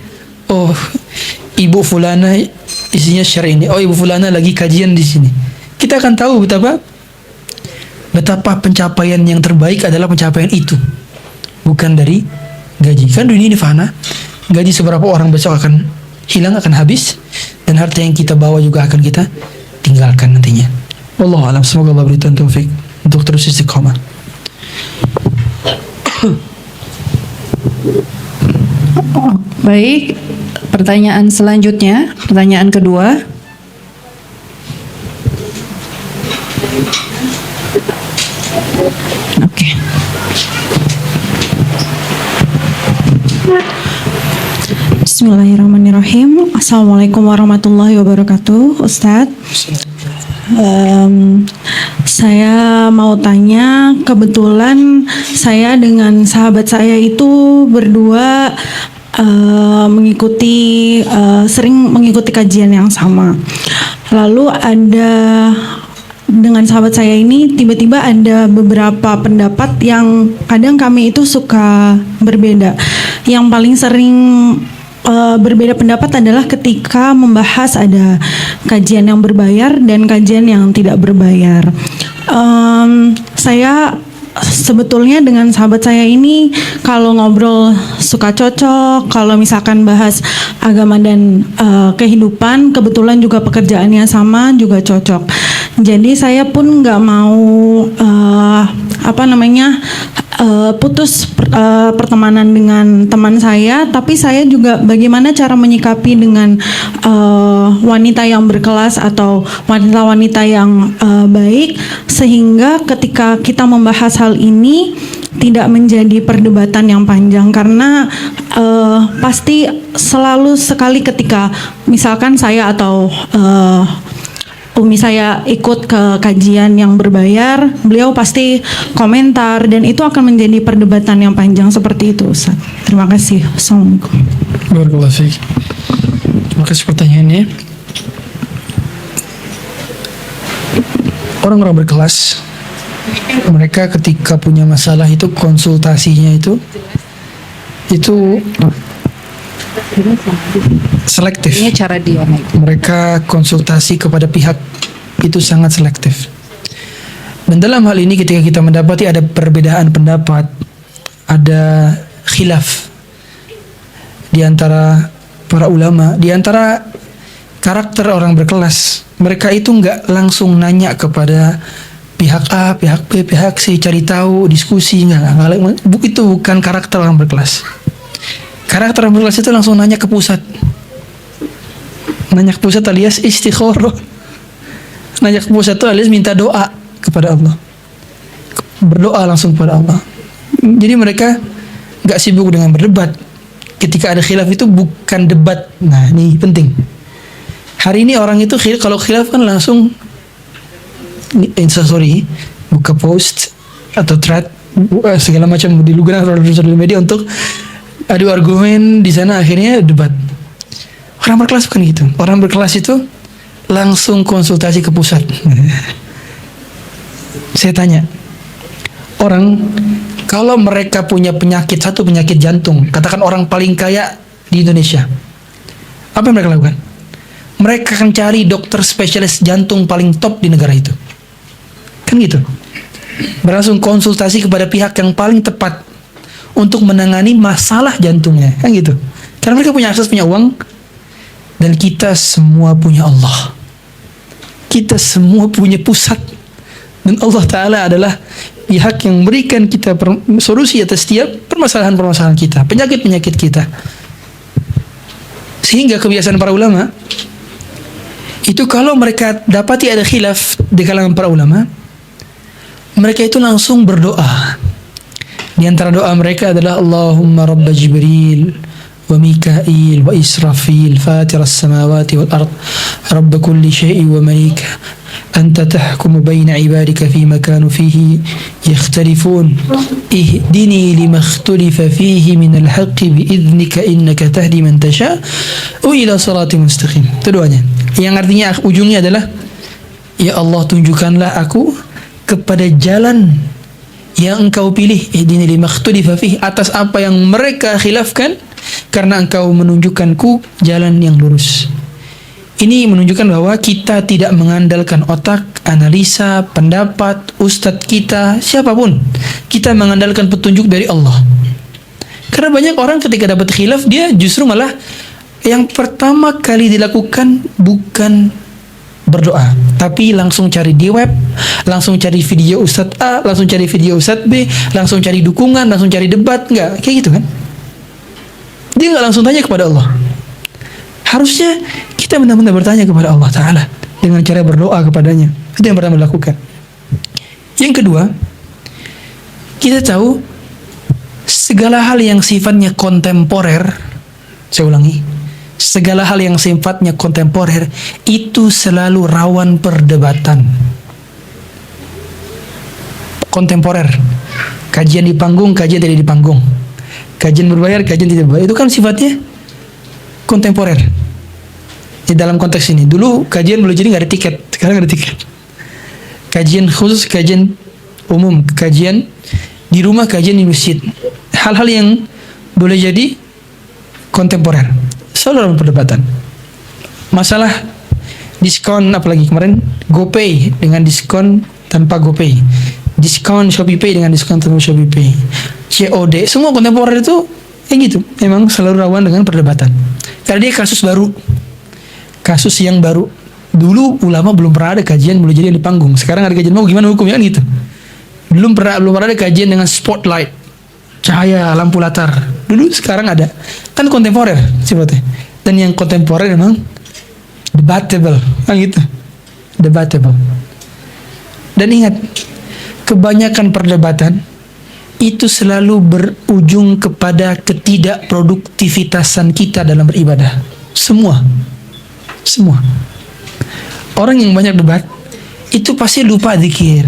oh ibu fulana isinya share ini, oh ibu fulana lagi kajian di sini. Kita akan tahu betapa pencapaian yang terbaik adalah pencapaian itu, bukan dari gaji. Kan dunia ini fana, gaji seberapa orang besok akan hilang, akan habis, dan harta yang kita bawa juga akan kita tinggalkan nantinya. Wallahu a'lam. Semoga Allah berikan taufik untuk terus istiqamah. Baik, pertanyaan selanjutnya, pertanyaan kedua. Oke. Bismillahirrahmanirrahim. Assalamualaikum warahmatullahi wabarakatuh, Ustadz. Saya mau tanya, kebetulan saya dengan sahabat saya itu berdua sering mengikuti kajian yang sama. Lalu dengan sahabat saya ini tiba-tiba ada beberapa pendapat yang kadang kami itu suka berbeda. Yang paling sering berbeda pendapat adalah ketika membahas ada kajian yang berbayar dan kajian yang tidak berbayar. Saya sebetulnya dengan sahabat saya ini kalau ngobrol suka cocok, kalau misalkan bahas agama dan kehidupan, kebetulan juga pekerjaannya sama, juga cocok. Jadi saya pun nggak mau putus pertemanan dengan teman saya, tapi saya juga bagaimana cara menyikapi dengan wanita yang berkelas atau wanita-wanita yang baik, sehingga ketika kita membahas hal ini tidak menjadi perdebatan yang panjang, karena pasti selalu sekali ketika misalkan saya atau Umi saya ikut ke kajian yang berbayar, beliau pasti komentar dan itu akan menjadi perdebatan yang panjang seperti itu, Ustaz. Terima kasih. Assalamualaikum. Barakallahu fiik. Terima kasih pertanyaannya. Orang-orang berkelas, mereka ketika punya masalah itu konsultasinya itu selektif. Mereka konsultasi kepada pihak itu sangat selektif. Dan dalam hal ini ketika kita mendapati ada perbedaan pendapat, ada khilaf di antara para ulama, di antara karakter orang berkelas, mereka itu nggak langsung nanya kepada pihak A, pihak B, pihak C, cari tahu, diskusi, nggak. Itu bukan karakter orang berkelas. Karakter orang berkelas itu langsung nanya ke pusat. Nanya ke pusat alias istikharah. Nanya ke pusat itu alias minta doa kepada Allah. Berdoa langsung kepada Allah. Jadi mereka gak sibuk dengan berdebat. Ketika ada khilaf itu bukan debat. Nah ini penting. Hari ini orang itu kalau khilaf kan langsung buka post atau thread segala macam dilugukan di sosial media untuk adu argumen, di sana akhirnya debat. Orang berkelas bukan gitu. Orang berkelas itu langsung konsultasi ke pusat. Saya tanya, orang kalau mereka punya satu penyakit jantung, katakan orang paling kaya di Indonesia, apa yang mereka lakukan? Mereka akan cari dokter spesialis jantung paling top di negara itu. Kan gitu. Berlangsung konsultasi kepada pihak yang paling tepat untuk menangani masalah jantungnya, kan gitu. Karena mereka punya akses, punya uang, dan kita semua punya Allah. Kita semua punya pusat, dan Allah Ta'ala adalah pihak yang memberikan kita solusi atas setiap permasalahan-permasalahan kita, penyakit-penyakit kita. Sehingga kebiasaan para ulama itu kalau mereka dapati ada khilaf di kalangan para ulama, mereka itu langsung berdoa. Di antara doa mereka adalah Allahumma Rabb Jibril wa Mikail wa Israfil fatir as-samawati wal ard Rabb kulli syai'in wa malika anta tahkumu baina ibadika fima kanu fihi yakhtalifun ihdini lima ikhtalifa fihi min al-haqqi bi'idhnika innaka tahdi man tasha' wa ila siratin mustaqim. Itu doanya yang artinya ujungnya adalah ya Allah, tunjukkanlah aku kepada jalan yang engkau pilih, ihdini lima ikhtalifa fihi, atas apa yang mereka khilafkan, karena engkau menunjukkanku jalan yang lurus. Ini menunjukkan bahwa kita tidak mengandalkan otak, analisa, pendapat, ustadz kita, siapapun. Kita mengandalkan petunjuk dari Allah. Karena banyak orang ketika dapat khilaf, dia justru malah yang pertama kali dilakukan bukan berdoa, tapi langsung cari di web, langsung cari video Ustadz A, langsung cari video Ustadz B, langsung cari dukungan, langsung cari debat. Enggak, kayak gitu kan. Dia nggak langsung tanya kepada Allah. Harusnya kita benar-benar bertanya kepada Allah Ta'ala dengan cara berdoa kepadanya. Itu yang pertama dilakukan. Yang kedua, kita tahu segala hal yang sifatnya kontemporer, saya ulangi, segala hal yang sifatnya kontemporer itu selalu rawan perdebatan. Kontemporer, kajian di panggung, kajian tidak di panggung, kajian berbayar, kajian tidak berbayar, itu kan sifatnya kontemporer. Di dalam konteks ini, dulu kajian boleh jadi nggak ada tiket, sekarang ada tiket. Kajian khusus, kajian umum, kajian di rumah, kajian di masjid. Hal-hal yang boleh jadi kontemporer. Selalu dalam perdebatan. Masalah diskon, apalagi kemarin GoPay dengan diskon tanpa GoPay. diskon Shopee Pay dengan diskon Shopee Pay, COD, semua kontemporer itu kayak gitu. Memang selalu rawan dengan perdebatan karena dia kasus baru, kasus yang baru. Dulu ulama belum pernah ada kajian boleh jadi di panggung. Sekarang ada kajian mau gimana hukumnya kan gitu. Belum pernah ada kajian dengan spotlight, cahaya lampu latar. Dulu, sekarang ada. Kan kontemporer sifatnya. Dan yang kontemporer memang debatable, kan gitu. Debatable. Dan ingat, kebanyakan perdebatan itu selalu berujung kepada ketidakproduktivitasan kita dalam beribadah. Semua. Orang yang banyak debat itu pasti lupa zikir.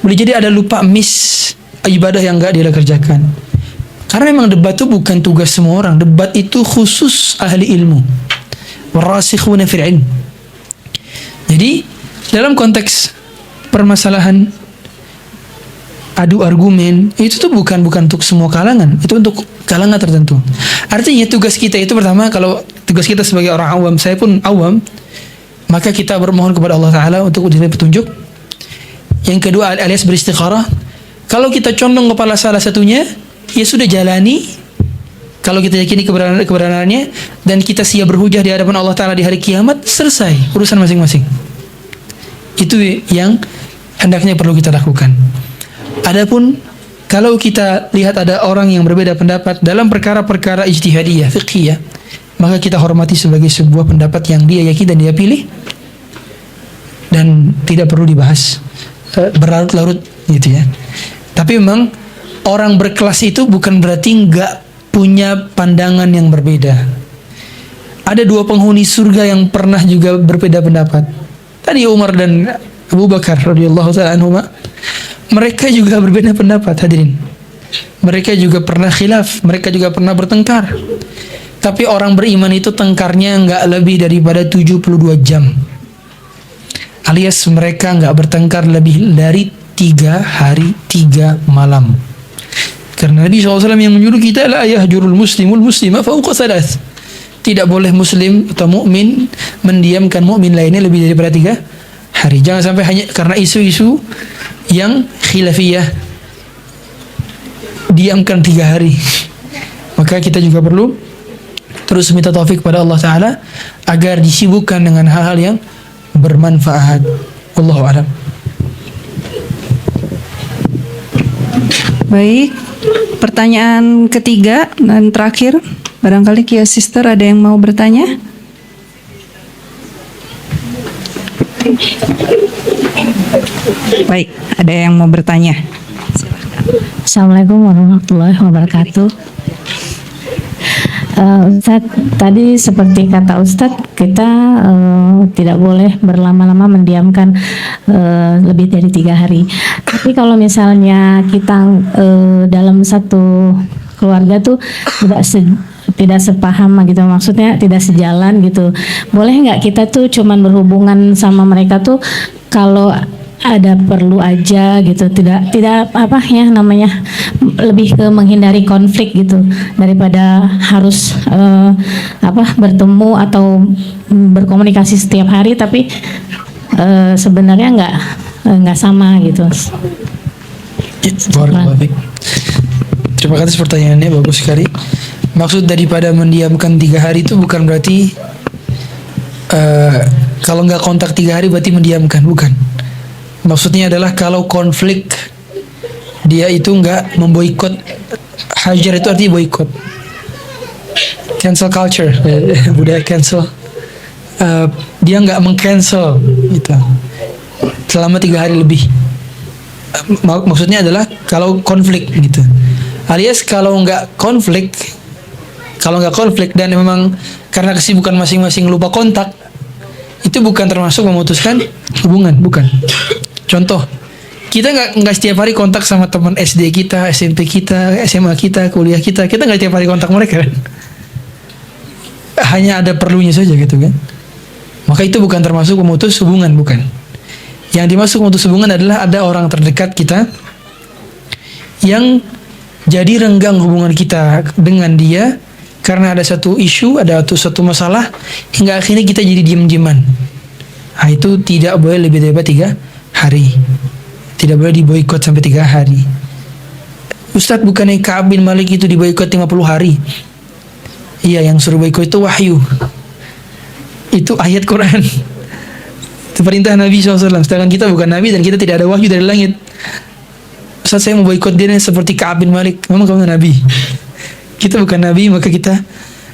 Boleh jadi ada lupa miss ibadah yang enggak dia kerjakan. Karena memang debat itu bukan tugas semua orang. Debat itu khusus ahli ilmu. Warasikhuna fil ilm. Jadi dalam konteks permasalahan adu argumen itu tuh bukan untuk semua kalangan, itu untuk kalangan tertentu. Artinya tugas kita itu pertama, kalau tugas kita sebagai orang awam, saya pun awam, maka kita bermohon kepada Allah Ta'ala untuk diberi petunjuk. Yang kedua alias beristikharah. Kalau kita condong kepada salah satunya, ya sudah jalani. Kalau kita yakini kebenarannya dan kita siap berhujah di hadapan Allah Ta'ala di hari kiamat, selesai urusan masing-masing. Itu yang hendaknya perlu kita lakukan. Adapun kalau kita lihat ada orang yang berbeda pendapat dalam perkara-perkara ijtihadiyah, fiqhiyah, maka kita hormati sebagai sebuah pendapat yang dia yakini dan dia pilih, dan tidak perlu dibahas berlarut-larut gitu ya. Tapi memang orang berkelas itu bukan berarti nggak punya pandangan yang berbeda. Ada dua penghuni surga yang pernah juga berbeda pendapat. Tadi Umar dan Abu Bakar radhiyallahu ta'ala anhuma, mereka juga berbeda pendapat, hadirin. Mereka juga pernah khilaf, mereka juga pernah bertengkar. Tapi orang beriman itu tengkarnya nggak lebih daripada 72 jam. Alias mereka nggak bertengkar lebih dari 3 hari 3 malam. Karena Nabi SAW yang menyuruh kita, la yahjurul muslimul muslima fauqa thalath. Tidak boleh muslim atau mukmin mendiamkan mukmin lainnya lebih daripada 3 hari. Jangan sampai hanya karena isu-isu yang khilafiyah diamkan 3 hari. Maka kita juga perlu terus minta taufik kepada Allah Ta'ala agar disibukkan dengan hal-hal yang bermanfaat. Wallahu a'lam. Baik, pertanyaan ketiga dan terakhir. Barangkali Kia Sister ada yang mau bertanya? Baik, ada yang mau bertanya. Assalamualaikum warahmatullahi wabarakatuh. Ustadz, tadi seperti kata Ustadz, kita tidak boleh berlama-lama mendiamkan lebih dari 3 hari. Tapi kalau misalnya kita dalam satu keluarga tuh tidak sepaham gitu, maksudnya tidak sejalan gitu, boleh nggak kita tuh cuman berhubungan sama mereka tuh kalau ada perlu aja gitu, tidak apa ya namanya, lebih ke menghindari konflik gitu daripada harus bertemu atau berkomunikasi setiap hari tapi sebenarnya nggak sama gitu. Terima kasih pertanyaannya, bagus sekali. Maksud daripada mendiamkan 3 hari itu bukan berarti kalau nggak kontak 3 hari berarti mendiamkan, bukan. Maksudnya adalah kalau konflik dia itu nggak memboikot. Hajar itu artinya boikot. Cancel culture, budaya cancel. Dia nggak meng-cancel gitu selama 3 hari lebih. Maksudnya adalah kalau konflik gitu. Alias kalau nggak konflik dan memang karena kesibukan masing-masing lupa kontak, itu bukan termasuk memutuskan hubungan, bukan. Contoh, kita nggak setiap hari kontak sama teman SD kita, SMP kita, SMA kita, kuliah kita nggak setiap hari kontak mereka kan? Hanya ada perlunya saja gitu kan? Maka itu bukan termasuk memutus hubungan, bukan. Yang dimaksud memutus hubungan adalah ada orang terdekat kita yang jadi renggang hubungan kita dengan dia karena ada satu isu, ada satu masalah, hingga akhirnya kita jadi diam-diaman. Nah, itu tidak boleh lebih daripada 3 hari. tidak boleh diboikot sampai 3 hari. Ustadz, bukannya Ka'ab bin Malik itu diboikot 50 hari? Iya, yang suruh boikot itu wahyu. Itu ayat Quran. Itu perintah Nabi SAW. Sedangkan kita bukan Nabi dan kita tidak ada wahyu dari langit. Ustadz, saya mau boikot dia seperti Ka'ab bin Malik. Memang kamu Nabi? Kita bukan Nabi, maka kita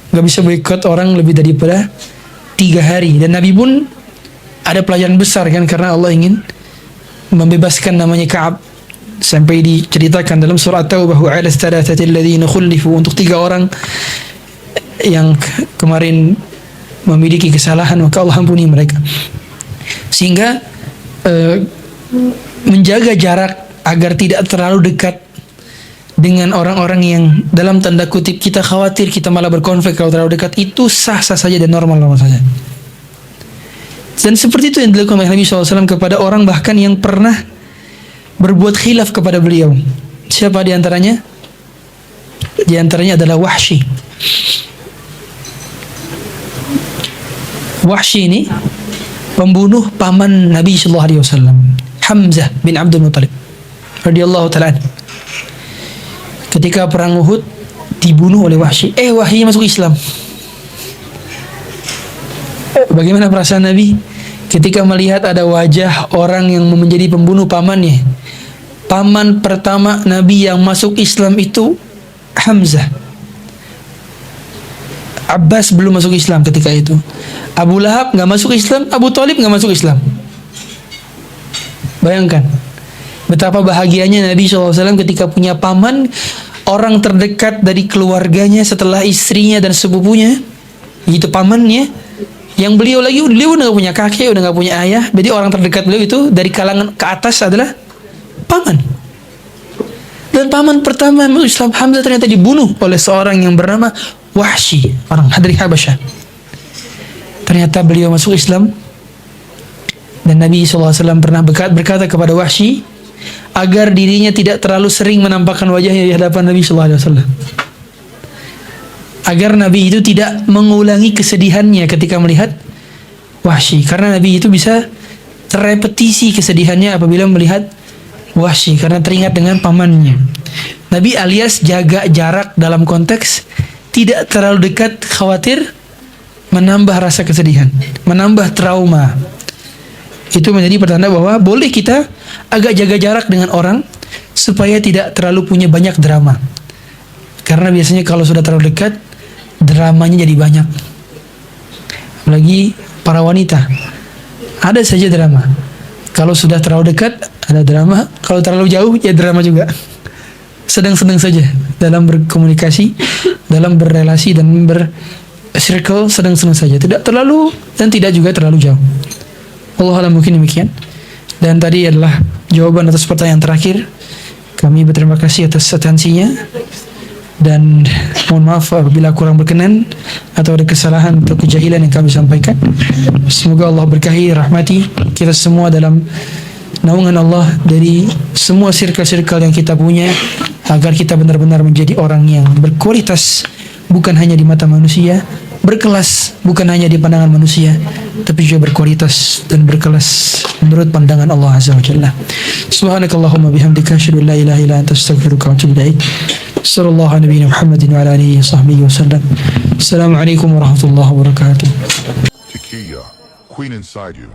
gak bisa boikot orang lebih daripada 3 hari. Dan Nabi pun ada pelajaran besar kan, karena Allah ingin membebaskan namanya Ka'ab. Sampai diceritakan dalam surah At-Taubah, wa 'ala thalathati alladhina khulifu, untuk 3 orang yang kemarin memiliki kesalahan maka Allah ampuni mereka. Sehingga menjaga jarak agar tidak terlalu dekat dengan orang-orang yang dalam tanda kutip kita khawatir kita malah berkonflik kalau terlalu dekat, itu sah-sah saja dan normal-normal saja. Dan seperti itu yang dilakukan oleh Nabi SAW kepada orang bahkan yang pernah berbuat khilaf kepada beliau. Siapa di antaranya? Di antaranya adalah Wahsy. Wahsy ini pembunuh paman Nabi SAW, Hamzah bin Abdul Muttalib radhiyallahu ta'ala. Ketika perang Uhud dibunuh oleh Wahsy. Wahsy masuk Islam. Bagaimana perasaan Nabi ketika melihat ada wajah orang yang menjadi pembunuh pamannya? Paman pertama Nabi yang masuk Islam itu Hamzah. Abbas belum masuk Islam ketika itu. Abu Lahab nggak masuk Islam, Abu Thalib nggak masuk Islam. Bayangkan betapa bahagianya Nabi SAW ketika punya paman, orang terdekat dari keluarganya setelah istrinya dan sepupunya, itu pamannya, yang beliau udah nggak punya kakek, udah nggak punya ayah. Jadi orang terdekat beliau itu dari kalangan ke atas adalah paman. Dan paman pertama Islam Hamzah ternyata dibunuh oleh seorang yang bernama Wahsy, orang dari Habasyah. Ternyata beliau masuk Islam. Dan Nabi SAW pernah berkata kepada Wahsy agar dirinya tidak terlalu sering menampakkan wajahnya di hadapan Nabi SAW, agar Nabi itu tidak mengulangi kesedihannya ketika melihat Wahsy, karena Nabi itu bisa terrepetisi kesedihannya apabila melihat Wahsy karena teringat dengan pamannya. Nabi alias jaga jarak dalam konteks tidak terlalu dekat, khawatir menambah rasa kesedihan, menambah trauma. Itu menjadi pertanda bahwa boleh kita agak jaga jarak dengan orang supaya tidak terlalu punya banyak drama. Karena biasanya kalau sudah terlalu dekat, dramanya jadi banyak. Apalagi para wanita, ada saja drama. Kalau sudah terlalu dekat, ada drama. Kalau terlalu jauh, ya drama juga. Sedang-sedang saja dalam berkomunikasi, dalam berrelasi dan bercircle, sedang-sedang saja. Tidak terlalu dan tidak juga terlalu jauh. Allah alam, mungkin demikian. Dan tadi adalah jawaban atas pertanyaan terakhir. Kami berterima kasih atas atensinya. Dan mohon maaf apabila kurang berkenan atau ada kesalahan atau kejahilan yang kami sampaikan. Semoga Allah berkahi, rahmati kita semua dalam naungan Allah dari semua circle-circle yang kita punya, agar kita benar-benar menjadi orang yang berkualitas bukan hanya di mata manusia, berkelas bukan hanya di pandangan manusia, tapi juga berkualitas dan berkelas menurut pandangan Allah Azza wa Jalla. Subhanakallahumma bihamdika asyhadu an la ilaha illa anta astaghfiruka wa atubu ilaik. Sallallahu ala nabiyyina Muhammadin wa ala alihi wasahbihi wasallam. Assalamualaikum warahmatullahi wabarakatuh. Takia, Queen inside you.